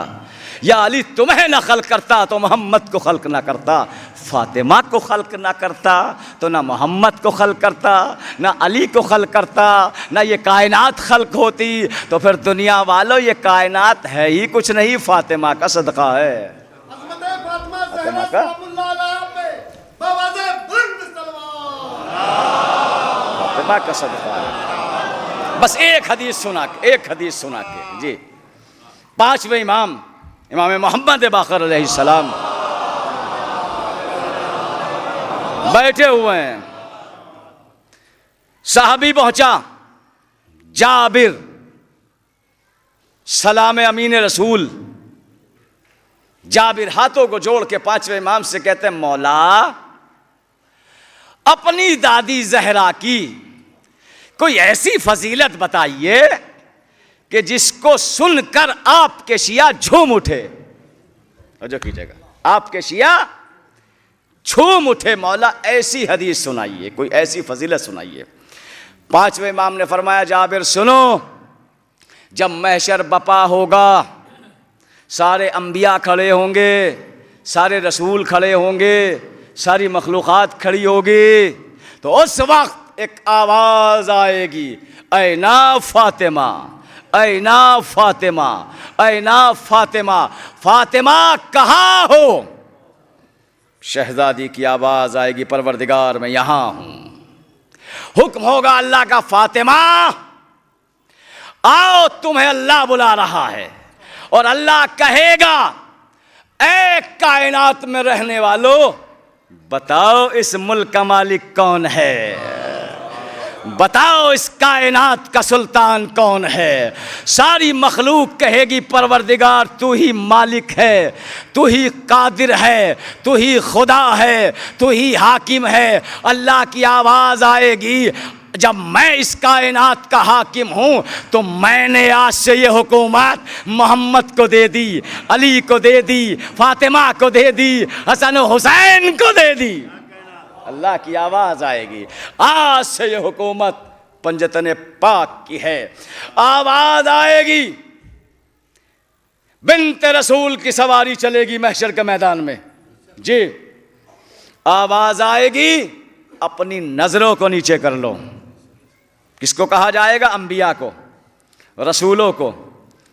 या अली तुम्हें न खल्क़ करता तो मोहम्मद को खल्क़ न करता, फ़ातिमा को खल्क़ न करता तो ना मोहम्मद को खल्क़ करता, ना अली को खल्क़ करता, ना ये कायनात खल्क़ होती। तो फिर दुनिया वालों ये कायनात है ही कुछ नहीं, फ़ातिमा का सदका है, फ़ातिमा का, फ़ातिमा का सदका है। बस एक हदीस सुना के, एक हदीस सुना के जी, पांचवें इमाम इमाम मोहम्मद बाक़र अलैहिस्सलाम बैठे हुए हैं। साहबी पहुंचा, जाबिर सलाम अमीन रसूल। जाबिर हाथों को जोड़ के पांचवें इमाम से कहते हैं मौला अपनी दादी जहरा की कोई ऐसी फजीलत बताइए कि जिसको सुनकर आपके शिया झूम उठे। जो कीजिएगा, आपके शिया झूम उठे। मौला ऐसी हदीस सुनाइए, कोई ऐसी फजीलत सुनाइए। पांचवें इमाम ने फरमाया जाबिर सुनो, जब महशर बपा होगा, सारे अंबिया खड़े होंगे, सारे रसूल खड़े होंगे, सारी मखलूक़ात खड़ी होगी, तो उस वक्त एक आवाज आएगी, ऐना फातिमा, ऐना फातिमा, ऐना फातिमा, फातिमा कहाँ हो? शहजादी की आवाज आएगी, परवरदिगार मैं यहां हूं। हुक्म होगा अल्लाह का, फातिमा आओ, तुम्हें अल्लाह बुला रहा है। और अल्लाह कहेगा, ऐ कायनात में रहने वालों, बताओ इस मुल्क का मालिक कौन है, बताओ इस कायनात का सुल्तान कौन है। सारी मखलूक कहेगी, परवरदिगार तू ही मालिक है, तू ही कादिर है, तू ही खुदा है, तू ही हाकिम है। अल्लाह की आवाज़ आएगी, जब मैं इस कायनात का हाकिम हूँ तो मैंने आज से ये हुकूमत मोहम्मद को दे दी, अली को दे दी, फातिमा को दे दी, हसन हुसैन को दे दी। अल्लाह की आवाज़ आएगी, आज से ये हुकूमत पंजतन पाक की है। आवाज़ आएगी, बिन्त रसूल की सवारी चलेगी महशर के मैदान में। जी, आवाज़ आएगी, अपनी नज़रों को नीचे कर लो। किसको कहा जाएगा? अंबिया को, रसूलों को,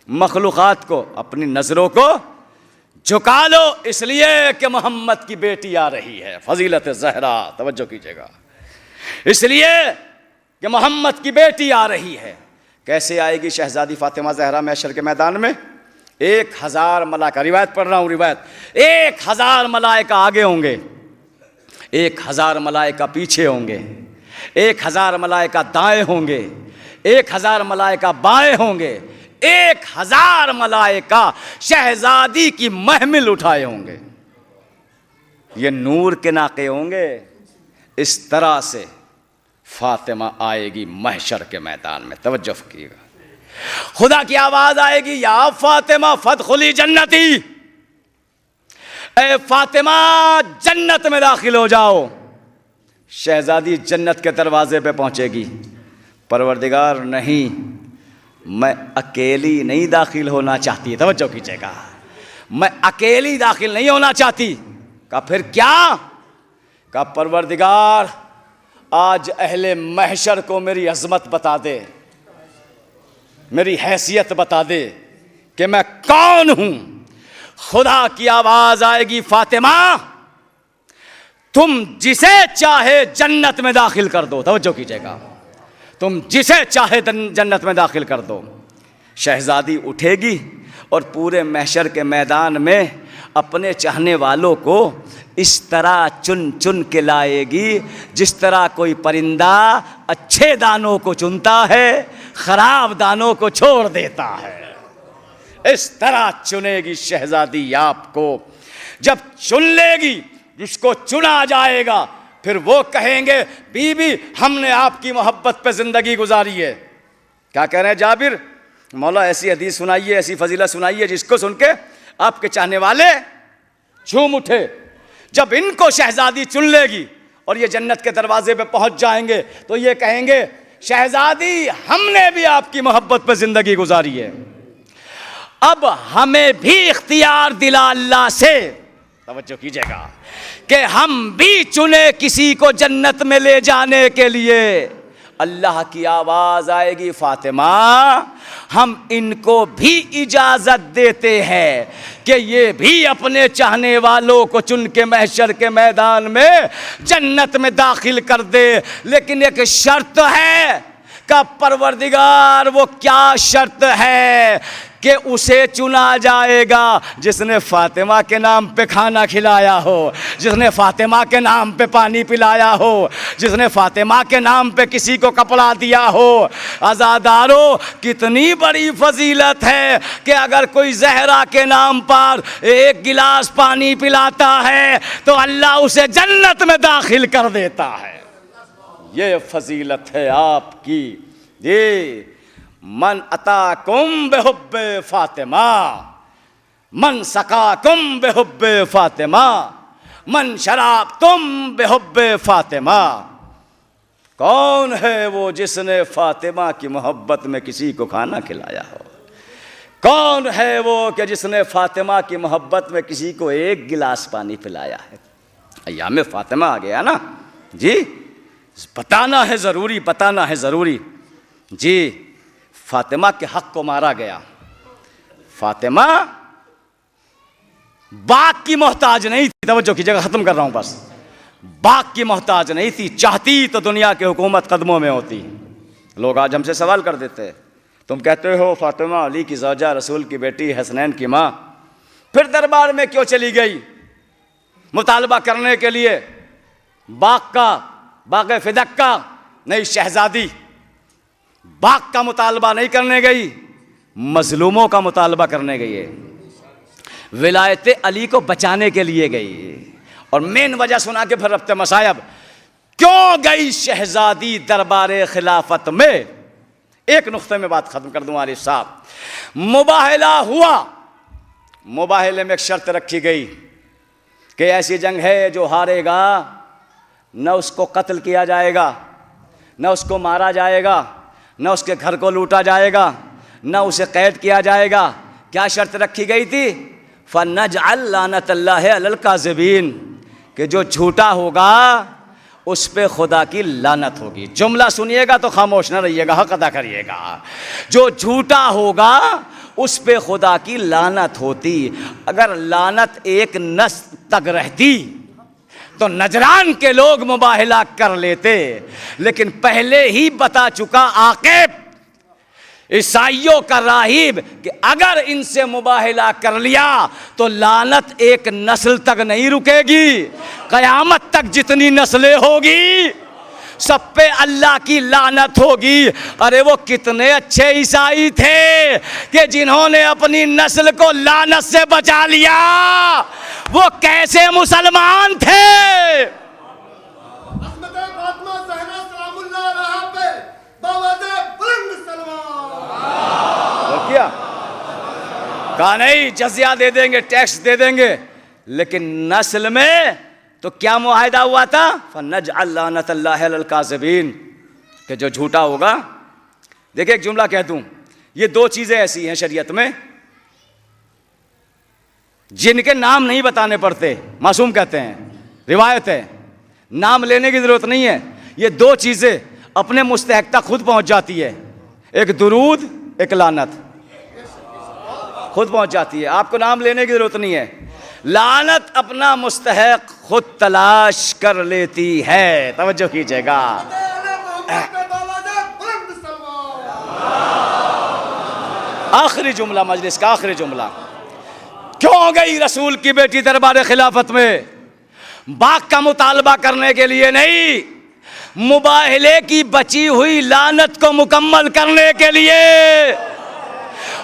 मखलूक़ात को। अपनी नज़रों को झुका लो, इसलिए कि मोहम्मद की बेटी आ रही है, फजीलत ज़हरा, तवज्जो कीजिएगा, इसलिए कि मोहम्मद की बेटी आ रही है। कैसे आएगी शहजादी फातिमा ज़हरा महशर के मैदान में? 1000 मलाइका, रिवायत पढ़ रहा हूँ, रिवायत, 1000 मलाइका आगे होंगे, 1000 मलाइका पीछे होंगे, 1000 मलाइका दाएं होंगे, 1000 मलाइका बाएं होंगे, 1000 मलाइका शहजादी की महमिल उठाए होंगे। ये नूर के नाके होंगे। इस तरह से फातिमा आएगी महशर के मैदान में। तवज्जो कीजिएगा, खुदा की आवाज आएगी, या फातिमा फदखुली जन्नती, ए फातिमा जन्नत में दाखिल हो जाओ। शहजादी जन्नत के दरवाजे पे पहुंचेगी। परवरदिगार नहीं, मैं अकेली नहीं दाखिल होना चाहती। तवज्जो कीजिएगा, मैं अकेली दाखिल नहीं होना चाहती। कहा फिर क्या? कहा परवरदिगार आज अहले महशर को मेरी अजमत बता दे, मेरी हैसियत बता दे कि मैं कौन हूं। खुदा की आवाज आएगी, फातिमा तुम जिसे चाहे जन्नत में दाखिल कर दो। तवज्जो कीजिएगा, तुम जिसे चाहे जन्नत में दाखिल कर दो। शहजादी उठेगी और पूरे महशर के मैदान में अपने चाहने वालों को इस तरह चुन चुन के लाएगी जिस तरह कोई परिंदा अच्छे दानों को चुनता है, खराब दानों को छोड़ देता है। इस तरह चुनेगी शहजादी आपको। जब चुन लेगी, जिसको चुना जाएगा, फिर वो कहेंगे, बीबी हमने आपकी मोहब्बत पे जिंदगी गुजारी है। क्या कह रहे हैं जाबिर? मौला ऐसी हदीस सुनाइए, ऐसी फजीलत सुनाइए जिसको सुन के आपके चाहने वाले झूम उठे। जब इनको शहजादी चुन लेगी और ये जन्नत के दरवाजे पे पहुंच जाएंगे तो ये कहेंगे, शहजादी हमने भी आपकी मोहब्बत पे जिंदगी गुजारी है, अब हमें भी इख्तियार दिला अल्लाह से। तवज्जो कीजिएगा कि हम भी चुने किसी को जन्नत में ले जाने के लिए। अल्लाह की आवाज आएगी, फातिमा हम इनको भी इजाजत देते हैं कि ये भी अपने चाहने वालों को चुन के महशर के मैदान में जन्नत में दाखिल कर दे, लेकिन एक शर्त है। का परवरदिगार वो क्या शर्त है? कि उसे चुना जाएगा जिसने फातिमा के नाम पे खाना खिलाया हो, जिसने फातिमा के नाम पे पानी पिलाया हो, जिसने फातिमा के नाम पे किसी को कपड़ा दिया हो। आज़ादारों, कितनी बड़ी फजीलत है कि अगर कोई ज़हरा के नाम पर 1 गिलास पानी पिलाता है तो अल्लाह उसे जन्नत में दाखिल कर देता है। ये फजीलत है आपकी। ये मन अताकुम बेहुब्बे फातिमा, मन सकाकुम बेहुब्बे फातिमा, मन शराब तुम बेहुब्बे फातिमा। कौन है वो जिसने फातिमा की मोहब्बत में किसी को खाना खिलाया हो? कौन है वो कि जिसने फातिमा की मोहब्बत में किसी को 1 गिलास पानी पिलाया है? अय्याम फातिमा आ गया ना जी। बताना है ज़रूरी, बताना है ज़रूरी। जी, फातिमा के हक़ को मारा गया। फातिमा बाग की मोहताज नहीं थी, तवज्जो कीजिएगा, ख़त्म कर रहा हूँ बस। बाग की मोहताज नहीं थी, चाहती तो दुनिया की हुकूमत कदमों में होती। लोग आज हमसे सवाल कर देते हैं, तुम कहते हो फातिमा अली की ज़ौजा, रसूल की बेटी, हसनैन की माँ, फिर दरबार में क्यों चली गई मुतालबा करने के लिए बाग का, बाग फिदक का? नहीं, शहजादी बाग का मुतालबा नहीं करने गई, मजलूमों का मुतालबा करने गई है। विलायत अली को बचाने के लिए गई। और मेन वजह सुना के फिर रफ्ते मसायब, क्यों गई शहजादी दरबार खिलाफत में? एक नुक्ते में बात खत्म कर दूं आरिफ साहब। मुबाहला हुआ, मुबाहले में एक शर्त रखी गई कि ऐसी जंग है जो हारेगा न उसको कत्ल किया जाएगा, न उसको मारा जाएगा, न उसके घर को लूटा जाएगा, न उसे कैद किया जाएगा। क्या शर्त रखी गई थी? फनजअल लानतल्लाहि अलल काज़िबीन, कि जो झूठा होगा उस पे खुदा की लानत होगी। जुमला सुनिएगा तो खामोश न रहिएगा, हक अदा करिएगा। जो झूठा होगा उस पे खुदा की लानत होती। अगर लानत एक नस्ल तक रहती तो नजरान के लोग मुबाहला कर लेते, लेकिन पहले ही बता चुका आकिब ईसाइयों का राहिब कि अगर इनसे मुबाहला कर लिया तो लानत एक नस्ल तक नहीं रुकेगी, क़यामत तक जितनी नस्लें होगी सब पे अल्लाह की लानत होगी। अरे वो कितने अच्छे ईसाई थे कि जिन्होंने अपनी नस्ल को लानत से बचा लिया। वो कैसे मुसलमान थे? क्या कहा? नहीं, जजिया दे देंगे, टैक्स दे देंगे, लेकिन नस्ल में तो क्या मुआहिदा हुआ था? फनजअल लानतल्लाहि अलल काज़िबीन, कि जो झूठा होगा। देखिए एक जुमला कह दूं, ये दो चीजें ऐसी हैं शरीयत में जिनके नाम नहीं बताने पड़ते, मासूम कहते हैं, रिवायत है, नाम लेने की जरूरत नहीं है। ये दो चीजें अपने मुस्तहक तक खुद पहुंच जाती है, एक दुरूद, एक लानत, खुद पहुंच जाती है, आपको नाम लेने की जरूरत नहीं है। लानत अपना मुस्तहक खुद तलाश कर लेती है। तवज्जो कीजिएगा। आखिरी जुमला मजलिस का, आखिरी जुमला, क्यों गई रसूल की बेटी दरबार खिलाफत में? बाग का मुतालबा करने के लिए नहीं, मुबाहले की बची हुई लानत को मुकम्मल करने के लिए।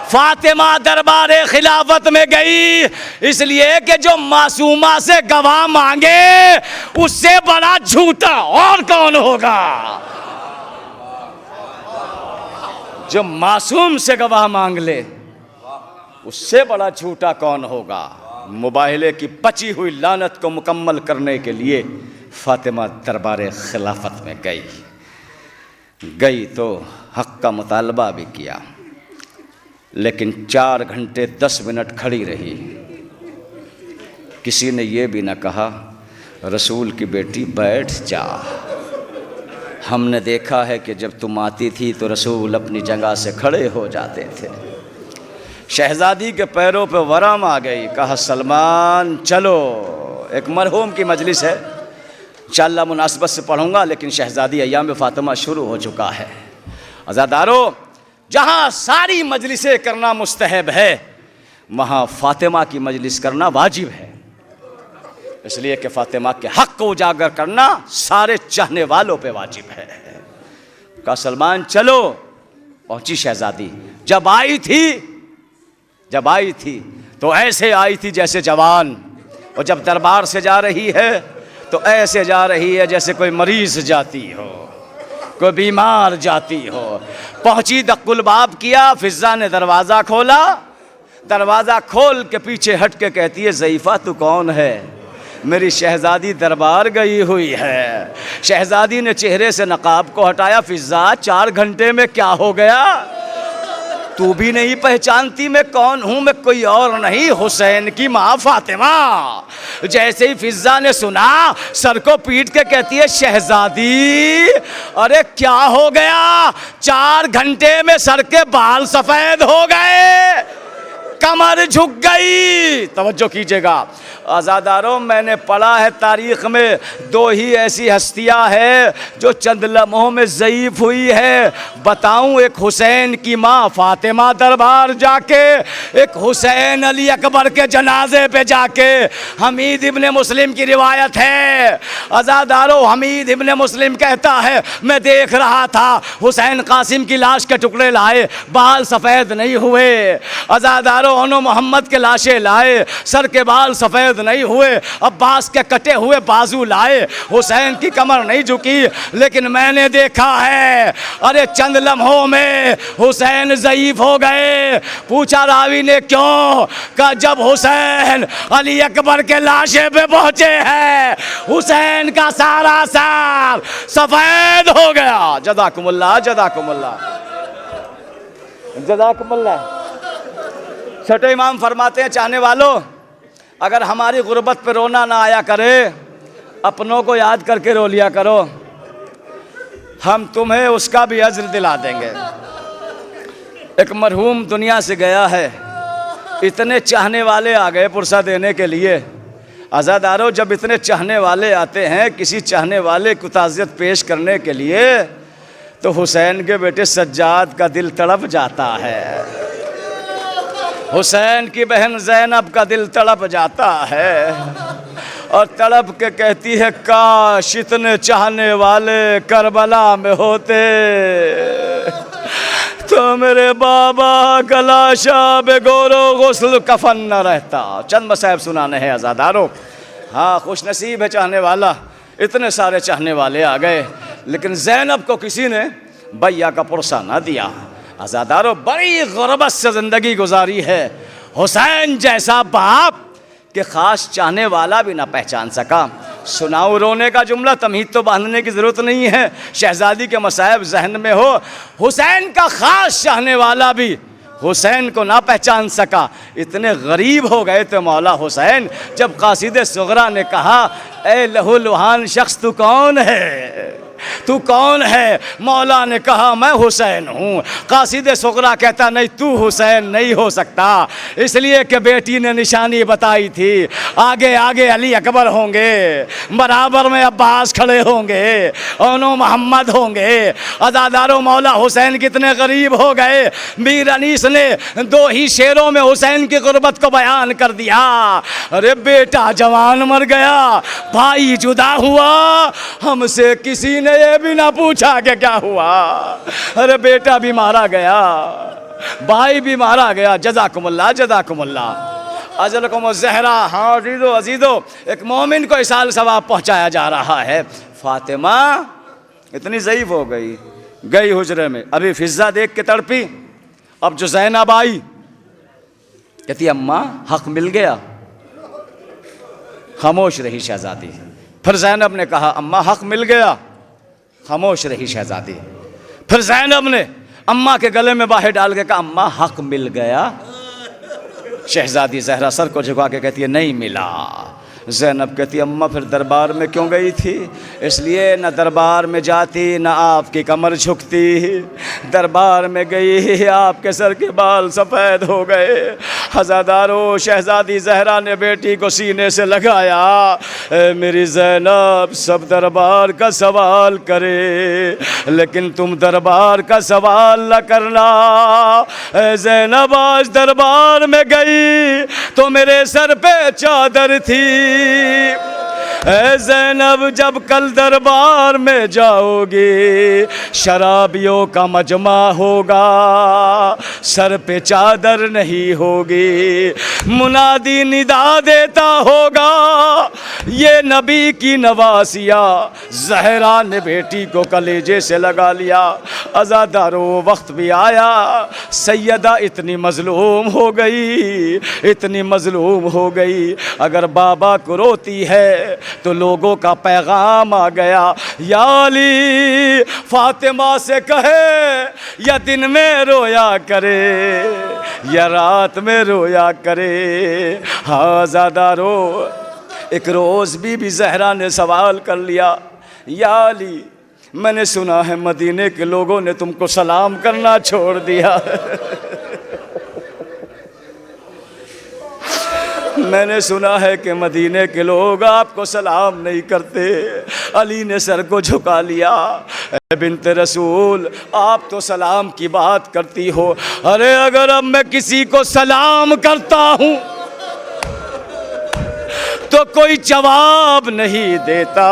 फातिमा दरबार खिलाफत में गई इसलिए कि जो मासूमा से गवाह मांगे उससे बड़ा झूठा और कौन होगा? जो मासूम से गवाह मांग ले उससे बड़ा झूठा कौन होगा? मुबाहले की बची हुई लानत को मुकम्मल करने के लिए फातिमा दरबार खिलाफत में गई तो हक का मुतालबा भी किया, लेकिन 4 घंटे 10 मिनट खड़ी रही। किसी ने यह भी न कहा रसूल की बेटी बैठ जा। हमने देखा है कि जब तुम आती थी तो रसूल अपनी जगह से खड़े हो जाते थे। शहजादी के पैरों पे वरम आ गई, कहा सलमान चलो। एक मरहूम की मजलिस है, इंशाअल्लाह मुनासबत से पढ़ूंगा, लेकिन शहजादी अय्याम फातिमा शुरू हो चुका है। अज़ादारों, जहाँ सारी मजलिसें करना मुस्तहब है वहाँ फातिमा की मजलिस करना वाजिब है, इसलिए कि फातिमा के हक़ को उजागर करना सारे चाहने वालों पे वाजिब है। कहा सलमान चलो। पहुँची शहजादी। जब आई थी तो ऐसे आई थी जैसे जवान, और जब दरबार से जा रही है तो ऐसे जा रही है जैसे कोई मरीज़ जाती हो, कोई बीमार जाती हो। पहुंची, दक्कुलबाब किया, फिज़ा ने दरवाज़ा खोला। दरवाज़ा खोल के पीछे हट के कहती है ज़ईफ़ा तू कौन है? मेरी शहजादी दरबार गई हुई है। शहजादी ने चेहरे से नकाब को हटाया। फिज़ा 4 घंटे में क्या हो गया? तू भी नहीं पहचानती मैं कौन हूं? मैं कोई और नहीं, हुसैन की माँ फातिमा। जैसे ही फिजा ने सुना, सर को पीट के कहती है, शहजादी अरे क्या हो गया? 4 घंटे में सर के बाल सफेद हो गए, कमर झुक गई। तवज्जो कीजिएगा आज़ादारों, मैंने पढ़ा है तारीख़ में 2 ही ऐसी हस्तियां हैं जो चंद लम्हों में ज़ईफ़ हुई है। बताऊं, एक हुसैन की माँ फातिमा दरबार जाके, एक हुसैन अली अकबर के जनाजे पे जाके। हमीद इब्ने मुस्लिम की रिवायत है आज़ादारों, हमीद इब्ने मुस्लिम कहता है, मैं देख रहा था हुसैन कासिम की लाश के टुकड़े लाए, बाल सफ़ेद नहीं हुए। आज़ादारों, अनो मोहम्मद के लाशें लाए, सर के बाल सफ़ेद नहीं हुए। अब्बास के कटे हुए बाजू लाए, हुसैन की कमर नहीं झुकी। लेकिन मैंने देखा है, अरे चंद लम्हों में हुसैन ज़ईफ़ हो गए। पूछा रावी ने क्यों? कहा जब हुसैन अली अकबर के लाशे पे पहुंचे हैं, हुसैन का सारा सर सफेद हो गया। जज़ाकुमुल्लाह, जज़ाकुमुल्लाह, जज़ाकुमुल्लाह। छठे इमाम फरमाते हैं, चाहने वालों, अगर हमारी गुर्बत पे रोना ना आया करे, अपनों को याद करके रो लिया करो, हम तुम्हें उसका भी अज्र दिला देंगे। एक मरहूम दुनिया से गया है, इतने चाहने वाले आ गए पुरसा देने के लिए। आज़ादारों, जब इतने चाहने वाले आते हैं किसी चाहने वाले को ताज़ियत पेश करने के लिए, तो हुसैन के बेटे सज्जाद का दिल तड़प जाता है, हुसैन की बहन ज़ैनब का दिल तड़प जाता है और तड़प के कहती है, काश इतने चाहने वाले करबला में होते तो मेरे बाबा का लाशा बेगोरो गुस्ल कफन न रहता। चंद मसाइब सुनाने हैं आज़ादारों। हाँ, खुश नसीब है चाहने वाला, इतने सारे चाहने वाले आ गए, लेकिन ज़ैनब को किसी ने बैया का पुरसा ना दिया। आज़ादारों, बड़ी गुर्बत से ज़िंदगी गुजारी है। हुसैन जैसा बाप के ख़ास चाहने वाला भी ना पहचान सका। सुनाऊं रोने का जुमला, तमहीद तो बांधने की ज़रूरत नहीं है, शहज़ादी के मसाइब जहन में हो। हुसैन का ख़ास चाहने वाला भी हुसैन को ना पहचान सका। इतने गरीब हो गए थे मौला हुसैन, जब कासिद सुगरा ने कहा, ए लहू लुहान शख्स तू कौन है, तू कौन है? मौला ने कहा, मैं हुसैन हूँ। कासिद सुगरा कहता, नहीं तू हुसैन नहीं हो सकता, इसलिए कि बेटी ने निशानी बताई थी, आगे आगे अली अकबर होंगे, बराबर में अब्बास खड़े होंगे, ओनो मोहम्मद होंगे। अज़ादारों, मौला हुसैन कितने गरीब हो गए। मीर अनीस ने 2 ही शेरों में हुसैन की गुर्बत को बयान कर दिया। अरे बेटा जवान मर गया, भाई जुदा हुआ, हमसे किसी ने ये भी ना पूछा कि क्या हुआ। अरे बेटा भी मारा गया, भाई भी मारा गया। जज़ाकुमुल्लाह, जज़ाकुमुल्लाह, अजलकुम ज़हरा। हाँ अजीज़ो, अजीज़ो, एक मोमिन को इसाल सवाब पहुँचाया जा रहा है। फातिमा इतनी ज़ईफ़ हो गई, गई हुजरे में, अभी फिज़ा देख के तड़पी। अब जो ज़ैनब आई, कहती अम्मा हक मिल गया। खामोश रही शहज़ादी। फिर ज़ैनब ने कहा, अम्मा हक मिल गया। खामोश रही शहज़ादी। फिर ज़ैनब ने अम्मा के गले में बाहें डाल के कहा, अम्मा हक मिल गया। शहज़ादी ज़हरा सर को झुका के कहती है, नहीं मिला। ज़ैनब कहती, अम्मा फिर दरबार में क्यों गई थी? इसलिए न दरबार में जाती न आपकी कमर झुकती, दरबार में गई आपके सर के बाल सफ़ेद हो गए। हज़ादारों, शहज़ादी ज़हरा ने बेटी को सीने से लगाया, मेरी ज़ैनब सब दरबार का सवाल करे, लेकिन तुम दरबार का सवाल न करना। ज़ैनब आज दरबार में गई तो मेरे सर पे चादर थी। ज़ैनब जब कल दरबार में जाओगी, शराबियों का मजमा होगा, सर पे चादर नहीं होगी। मुनादी निदा देता होगा, ये नबी की नवासिया। ज़हरा ने बेटी को कलेजे से लगा लिया। अज़ादारों, वक्त भी आया, सैयदा इतनी मज़लूम हो गई, इतनी मज़लूम हो गई। अगर बाबा को रोती है तो लोगों का पैगाम आ गया, या अली फातिमा से कहे या दिन में रोया करे या रात में रोया करे। हाँ ज़्यादा रो। एक रोज़ बीबी ज़हरा ने सवाल कर लिया, या अली मैंने सुना है मदीने के लोगों ने तुमको सलाम करना छोड़ दिया। मैंने सुना है कि मदीने के लोग आपको सलाम नहीं करते। अली ने सर को झुका लिया, बिन्ते रसूल आप तो सलाम की बात करती हो, अरे अगर अब मैं किसी को सलाम करता हूँ तो कोई जवाब नहीं देता।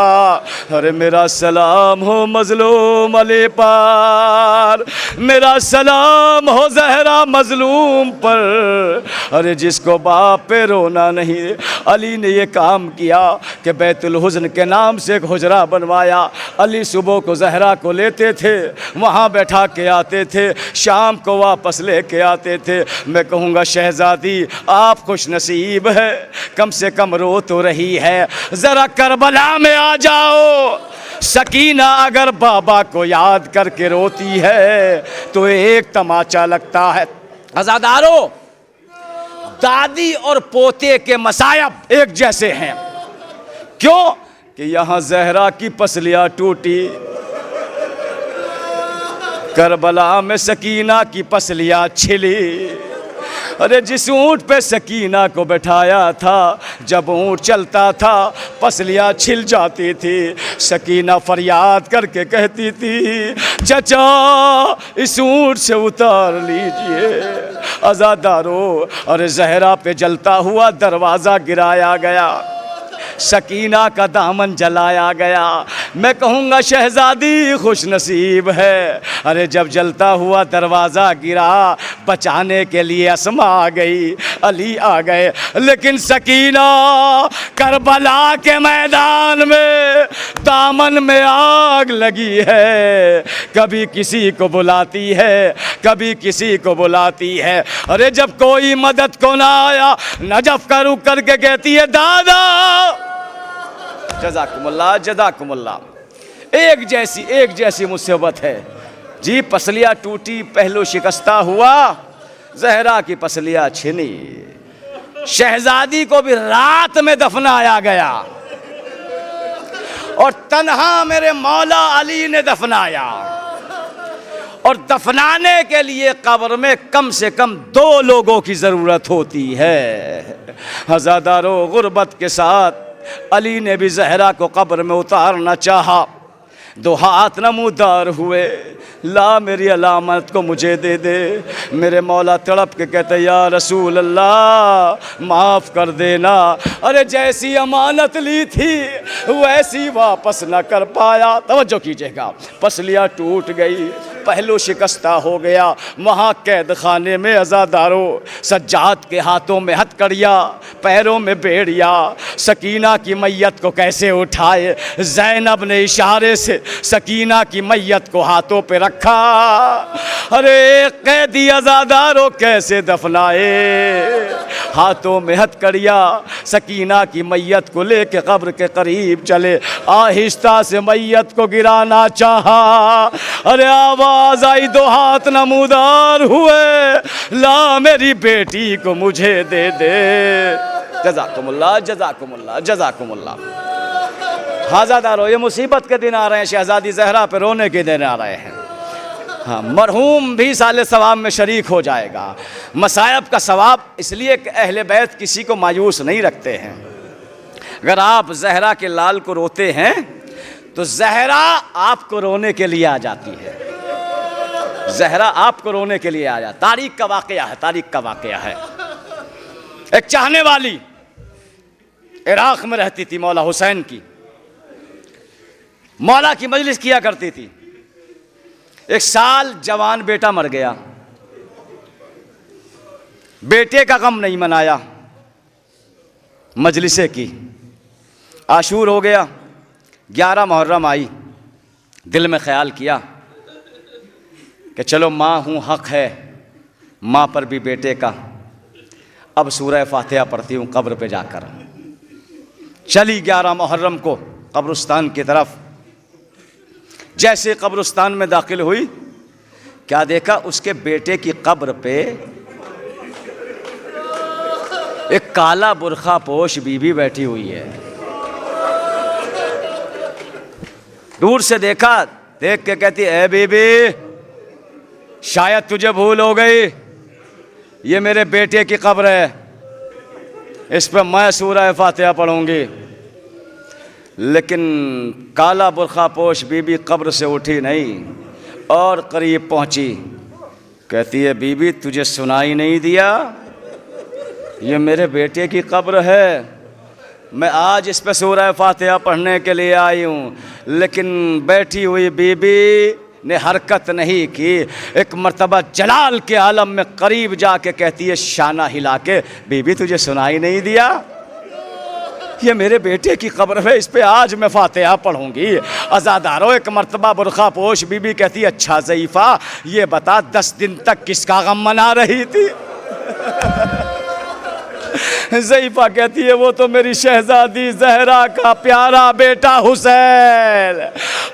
अरे मेरा सलाम हो मजलूम अली पर, मेरा सलाम हो ज़हरा मजलूम पर। अरे जिसको बाप पे रोना नहीं। अली ने ये काम किया कि बैतुल हुज़्न के नाम से एक हुजरा बनवाया। अली सुबह को ज़हरा को लेते थे, वहाँ बैठा के आते थे, शाम को वापस लेके आते थे। मैं कहूँगा शहज़ादी आप खुश नसीब है, कम से कम रो तो रही है, ज़रा करबला में आ जाओ। सकीना अगर बाबा को याद करके रोती है तो एक तमाचा लगता है। अज़ादारों, दादी और पोते के मसायब एक जैसे हैं। क्यों कि यहाँ ज़हरा की पसलियाँ टूटी, करबला में सकीना की पसलियाँ छिली। अरे जिस ऊँट पे सकीना को बैठाया था, जब ऊँट चलता था पसलियाँ छिल जाती थी। सकीना फरियाद करके कहती थी, चचा इस ऊँट से उतार लीजिए। अज़ादारों, अरे ज़हरा पे जलता हुआ दरवाज़ा गिराया गया, सकीना का दामन जलाया गया। मैं कहूँगा शहज़ादी खुश नसीब है। अरे जब जलता हुआ दरवाज़ा गिरा, बचाने के लिए अस्मा आ गई, अली आ गए, लेकिन सकीना करबला के मैदान में दामन में आग लगी है। कभी किसी को बुलाती है, कभी किसी को बुलाती है। अरे जब कोई मदद को ना आया, नजफ का रुक करके कहती है, दादा जज़ाकुमुल्लाह जज़ाकुमुल्लाह। एक जैसी मुसीबत है जी। पसलियाँ टूटी, पहलू शिकस्ता हुआ, ज़हरा की पसलियाँ छिनी। शहज़ादी को भी रात में दफनाया गया और तन्हा मेरे मौला अली ने दफनाया। और दफनाने के लिए कब्र में कम से कम 2 लोगों की ज़रूरत होती है। हज़ादारों, गुर्बत के साथ अली ने भी ज़हरा को कब्र में उतारना चाहा। 2 हाथ नमूदार हुए, ला मेरी अलामत को मुझे दे दे। मेरे मौला तड़प के कहते, या रसूल अल्लाह माफ़ कर देना। अरे जैसी अमानत ली थी वैसी वापस न कर पाया। तवज्जो कीजिएगा, पसलियाँ टूट गई, पहलू शिकस्ता हो गया। वहाँ कैद खाने में अज़ादारों, सज्जाद के हाथों में हथकड़िया, पैरों में बेड़िया। सकीना की मैयत को कैसे उठाए? ज़ैनब ने इशारे से सकीना की मैयत को हाथों पे रखा। अरे कैदी अज़ादारों कैसे दफनाए? हाथों में हथकड़िया, सकीना की मैयत को लेके कब्र के करीब चले, आहिस्ता से मैयत को गिराना चाहा। अरे आवाज आई, 2 हाथ नमूदार हुए, ला मेरी बेटी को मुझे दे दे। जज़ाकुमुल्लाह जज़ाकुमुल्लाह जज़ाकुमुल्लाह। हाज़ादारों, ये मुसीबत के दिन आ रहे हैं, शहज़ादी ज़हरा पे रोने के दिन आ रहे हैं। हाँ, मरहूम भी साले सवाब में शरीक हो जाएगा। मसायब का सवाब इसलिए कि अहले बैत किसी को मायूस नहीं रखते हैं। अगर आप ज़हरा के लाल को रोते हैं तो ज़हरा आपको रोने के लिए आ जाती है। ज़हरा आपको रोने के लिए आ जाती। तारीख का वाक़या है, तारीख का वाक़या है। एक चाहने वाली इराक़ में रहती थी, मौला हुसैन की, मौला की मजलिस किया करती थी। एक साल जवान बेटा मर गया, बेटे का गम नहीं मनाया, मजलिसें की। आशूर हो गया, 11 मुहर्रम आई, दिल में ख्याल किया कि चलो माँ हूँ, हक़ है माँ पर भी बेटे का। अब सूरह फातिहा पढ़ती हूँ कब्र पे जाकर। चली 11 मुहर्रम को कब्रिस्तान की तरफ। जैसे कब्रिस्तान में दाखिल हुई, क्या देखा? उसके बेटे की कब्र पे एक काला बुरखा पोश बीबी बैठी हुई है। दूर से देखा, देख के कहती, ए बीबी, शायद तुझे भूल हो गई, ये मेरे बेटे की कब्र है, इस पर मैं सूरह फातिहा पढ़ूंगी। लेकिन काला बुरखा पोश बीबी कब्र से उठी नहीं और करीब पहुंची। कहती है, बीबी तुझे सुनाई नहीं दिया? ये मेरे बेटे की कब्र है, मैं आज इस पर सूरह फातिहा पढ़ने के लिए आई हूँ। लेकिन बैठी हुई बीबी ने हरकत नहीं की। एक मर्तबा जलाल के आलम में करीब जाके कहती है शाना हिला के, बीबी तुझे सुनाई नहीं दिया? ये मेरे बेटे की कब्र है, इस पे आज मैं फातिहा पढ़ूंगी। अज़ादारों, एक मर्तबा बुरखा पोश बीबी कहती है, अच्छा ज़ईफ़ा, ये बता 10 दिन तक किसका गम मना रही थी? ज़ईफ़ा कहती है, वो तो मेरी शहजादी ज़हरा का प्यारा बेटा हुसैन।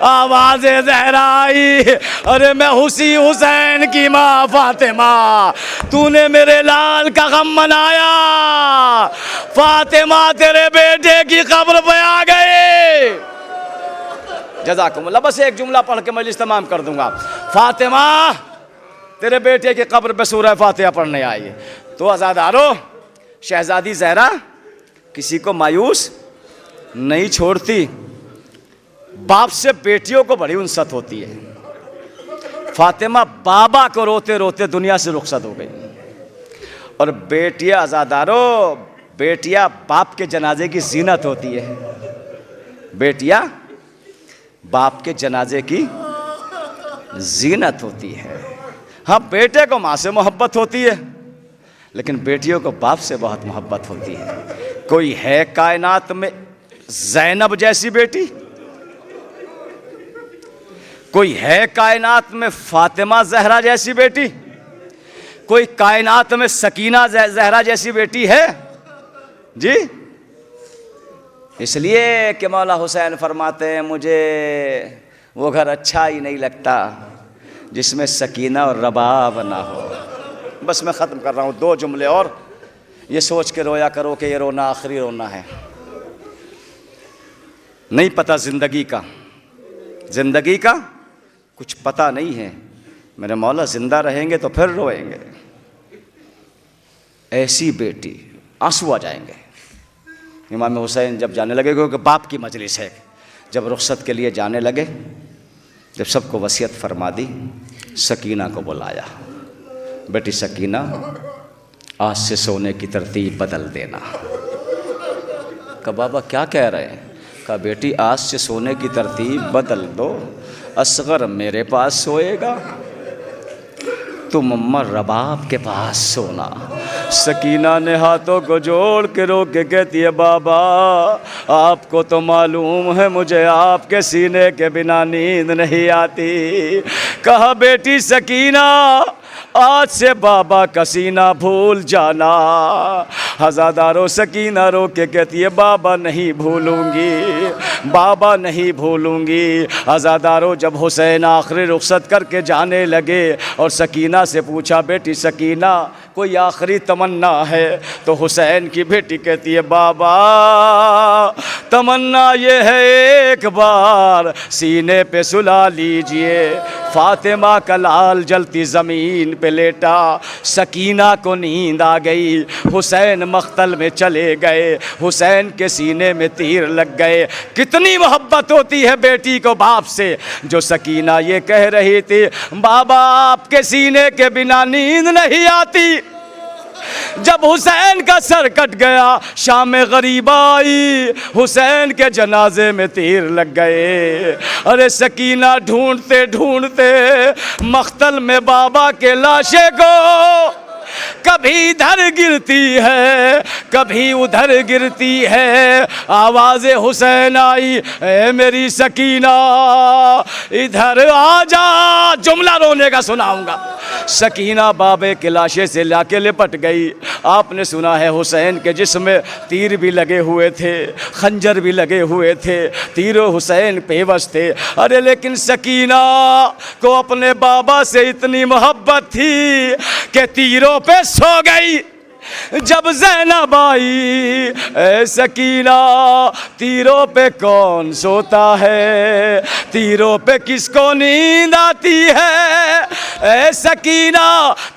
आवाज़ ज़हरा आई, अरे मैं हुसैन की माँ फातिमा, तूने मेरे लाल का गम मनाया, फातिमा तेरे बेटे की कब्र पे आ गई। जज़ाकुमुल्लाह। बस एक जुमला पढ़ के मजलिस तमाम कर दूंगा। फातिमा तेरे बेटे की कब्र पे सूरह फातिहा पढ़ने आई। तो अज़ादारों, शहजादी ज़हरा किसी को मायूस नहीं छोड़ती। बाप से बेटियों को बड़ी उनसत होती है। फातिमा बाबा को रोते रोते दुनिया से रुखसत हो गई। और बेटियां, अज़ादारों, बेटियां बाप के जनाजे की जीनत होती है। बेटियां बाप के जनाजे की जीनत होती है। हाँ, बेटे को माँ से मोहब्बत होती है, लेकिन बेटियों को बाप से बहुत मोहब्बत होती है। कोई है कायनात में ज़ैनब जैसी बेटी? कोई है कायनात में फातिमा ज़हरा जैसी बेटी? कोई कायनात में सकीना ज़हरा जैसी बेटी है जी? इसलिए कि मौला हुसैन फरमाते हैं, मुझे वो घर अच्छा ही नहीं लगता जिसमें सकीना और रबाब ना हो। बस मैं ख़त्म कर रहा हूँ, 2 जुमले और, ये सोच के रोया करो कि ये रोना आखिरी रोना है। नहीं पता ज़िंदगी का कुछ पता नहीं है। मेरे मौला ज़िंदा रहेंगे तो फिर रोएंगे। ऐसी बेटी, आंसू आ जाएंगे। इमाम हुसैन जब जाने लगे, क्योंकि बाप की मजलिस है, जब रुखसत के लिए जाने लगे, जब सबको वसीयत फरमा दी, सकीना को बुलाया। बेटी सकीना, आज से सोने की तरतीब बदल देना। कहा बाबा क्या कह रहे हैं? कहा बेटी आज से सोने की तरतीब बदल दो, असगर मेरे पास सोएगा, तुम अम्मा रबाब के पास सोना। सकीना ने हाथों को जोड़ के रो के कहती है, बाबा आपको तो मालूम है मुझे आपके सीने के बिना नींद नहीं आती। कहा बेटी सकीना, आज से बाबा का सीना भूल जाना। हज़ादारों, सकीना रो के कहती है, बाबा नहीं भूलूंगी, बाबा नहीं भूलूंगी। हज़ादारों, जब हुसैन आखिरी रुखसत करके जाने लगे और सकीना से पूछा, बेटी सकीना कोई आखिरी तमन्ना है? तो हुसैन की बेटी कहती है, बाबा तमन्ना ये है एक बार सीने पे सुला लीजिए। फातिमा का लाल जलती ज़मीन पे लेटा, सकीना को नींद आ गई। हुसैन मख्तल में चले गए, हुसैन के सीने में तीर लग गए। कितनी मोहब्बत होती है बेटी को बाप से, जो सकीना ये कह रही थी, बाबा आपके सीने के बिना नींद नहीं आती। जब हुसैन का सर कट गया, शाम गरीबा आई, हुसैन के जनाजे में तीर लग गए। अरे सकीना ढूंढते ढूंढते मख्तल में बाबा के लाशे को, कभी इधर गिरती है कभी उधर गिरती है। आवाज़ हुसैन आई, ए मेरी सकीना इधर आ जा। जुमला रोने का सुनाऊंगा। सकीना बाबे के लाशे से लाके लिपट गई। आपने सुना है हुसैन के जिस्म में तीर भी लगे हुए थे, खंजर भी लगे हुए थे, तीरों हुसैन पेवश थे। अरे लेकिन सकीना को अपने बाबा से इतनी मोहब्बत थी कि तीरों पे सो गई। जब ज़ैनब आई, ए सकीना तीरों पे कौन सोता है, तीरों पे किसको नींद आती है। ए सकीना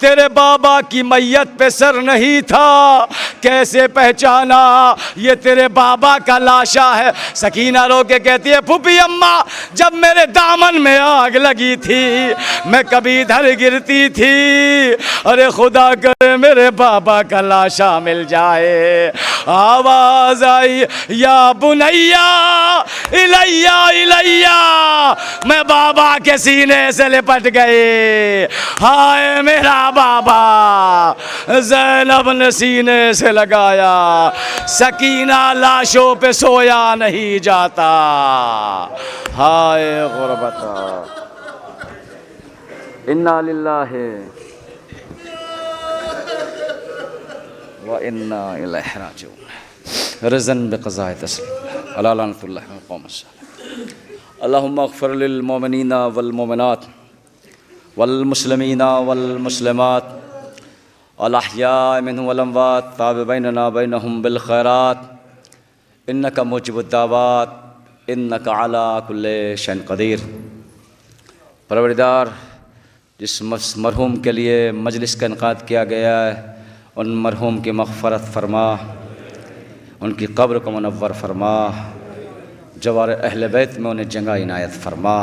तेरे बाबा की मैयत पे सर नहीं था, कैसे पहचाना ये तेरे बाबा का लाशा है। सकीना रो के कहती है फूफी अम्मा जब मेरे दामन में आग लगी थी मैं कभी इधर गिरती थी, अरे खुदा करे मेरे बाबा का लाशा मिल जाए। आवाज आई या बुनैया इलैया इलैया, मैं बाबा के सीने से लिपट गए। हाय मेरा बाबा, ज़ैनब ने सीने से लगाया। सकीना लाशों पे सोया नहीं जाता। हाय गुरबता, इन्ना लिल्लाहि व इन्ना इलैहि राजिऊन। रज़न बिक़ज़ाए तस्लीम अला लानतुल्लाहि वल क़ौम अस्सालिमीन। अल्लाहुम्मा अग़फ़िर लिल मोमिनीना वल मोमिनात वल मुस्लिमीना वल मुस्लिमात अल अहयाइ मिनहुम वल अमवात ताब बैनना बैनहुम बिल खैरात इन्नका मुजीबुद दावात इन्नका अला कुल्लि शैइन क़दीर। परवरदिगार, जिस मरहूम के लिए मजलिस का इनक़ाद किया गया है उन मरहूम की मग़फ़रत फ़रमा, उनकी क़ब्र को मुनव्वर फ़रमा, जवार अहले बैत में उन्हें जगह इनायत फ़रमा।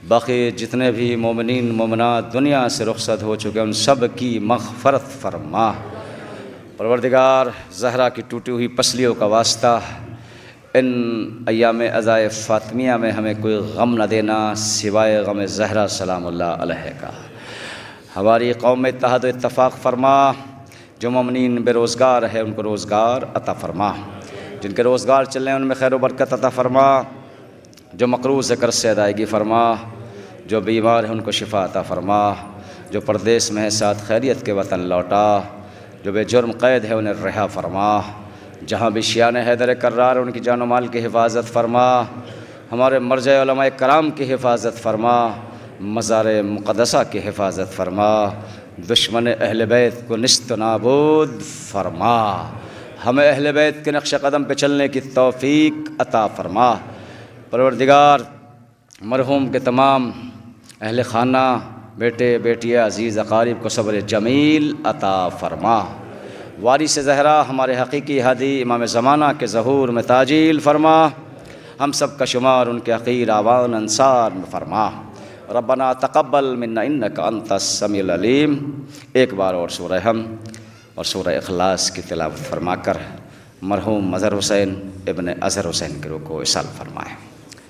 बाकी जितने भी मोमिनीन मोमिनात दुनिया से रुख़सत हो चुके उन सब की मग़फ़रत फ़रमा। परवरदिगार, ज़हरा की टूटी हुई पसलियों का वास्ता इन अय्याम अज़ाए फ़ातिमिया में हमें कोई गम न देना सिवाय गम ज़हरा सलामुल्लाह अलैहा का। हमारी कौम में इत्तेहाद व इत्तफ़ाक़ फ़रमा। जो मोमिनीन बेरोज़गार है उनको रोज़गार अता फ़रमा, जिनके रोज़गार चल रहे हैं उनमें खैर व बरकत अता फ़रमा, जो मक़रूज़ है कर्ज़ से अदायगी फ़रमा, जो बीमार है उनको शिफ़ा अता फ़रमा, जो परदेश में है साथ खैरियत के वतन लौटा, जो बेजुर्म क़ैद है उन्हें रिहा फ़रमा। जहाँ भी शियाने हैदर कर्रार उनकी जान व माल की हिफाजत फ़रमा। हमारे मर्जे उलमाए कराम की हिफाजत फ़रमा, मज़ार मुक़द्दसा की हिफाजत फ़रमा। दुश्मन अहले बैत को निस्त नाबूद फ़रमा। हमें अहले बैत के नक्श कदम पे चलने की तौफ़ीक अता फ़रमा। परवरदिगार, मरहूम के तमाम अहले खाना, बेटे बेटियाँ, अज़ीज़ अक़ारिब को सब्र जमील अता फ़रमा। वारिस ज़हरा हमारे हकीकी हादी इमाम ज़माना के ज़हूर में ताजील फ़रमा। हम सब का शुमार उनके हक़ीर आवान अंसार में फ़रमा। रब्बना तक़ब्बल मिन्ना इन्नका अंतस समीउल अलीम। एक बार और सूरह हम और सूरह इख़लास की तिलावत फरमाकर मरहूम मज़हर हुसैन इब्न अज़हर हुसैन के रूह को इसाल फरमाएँ।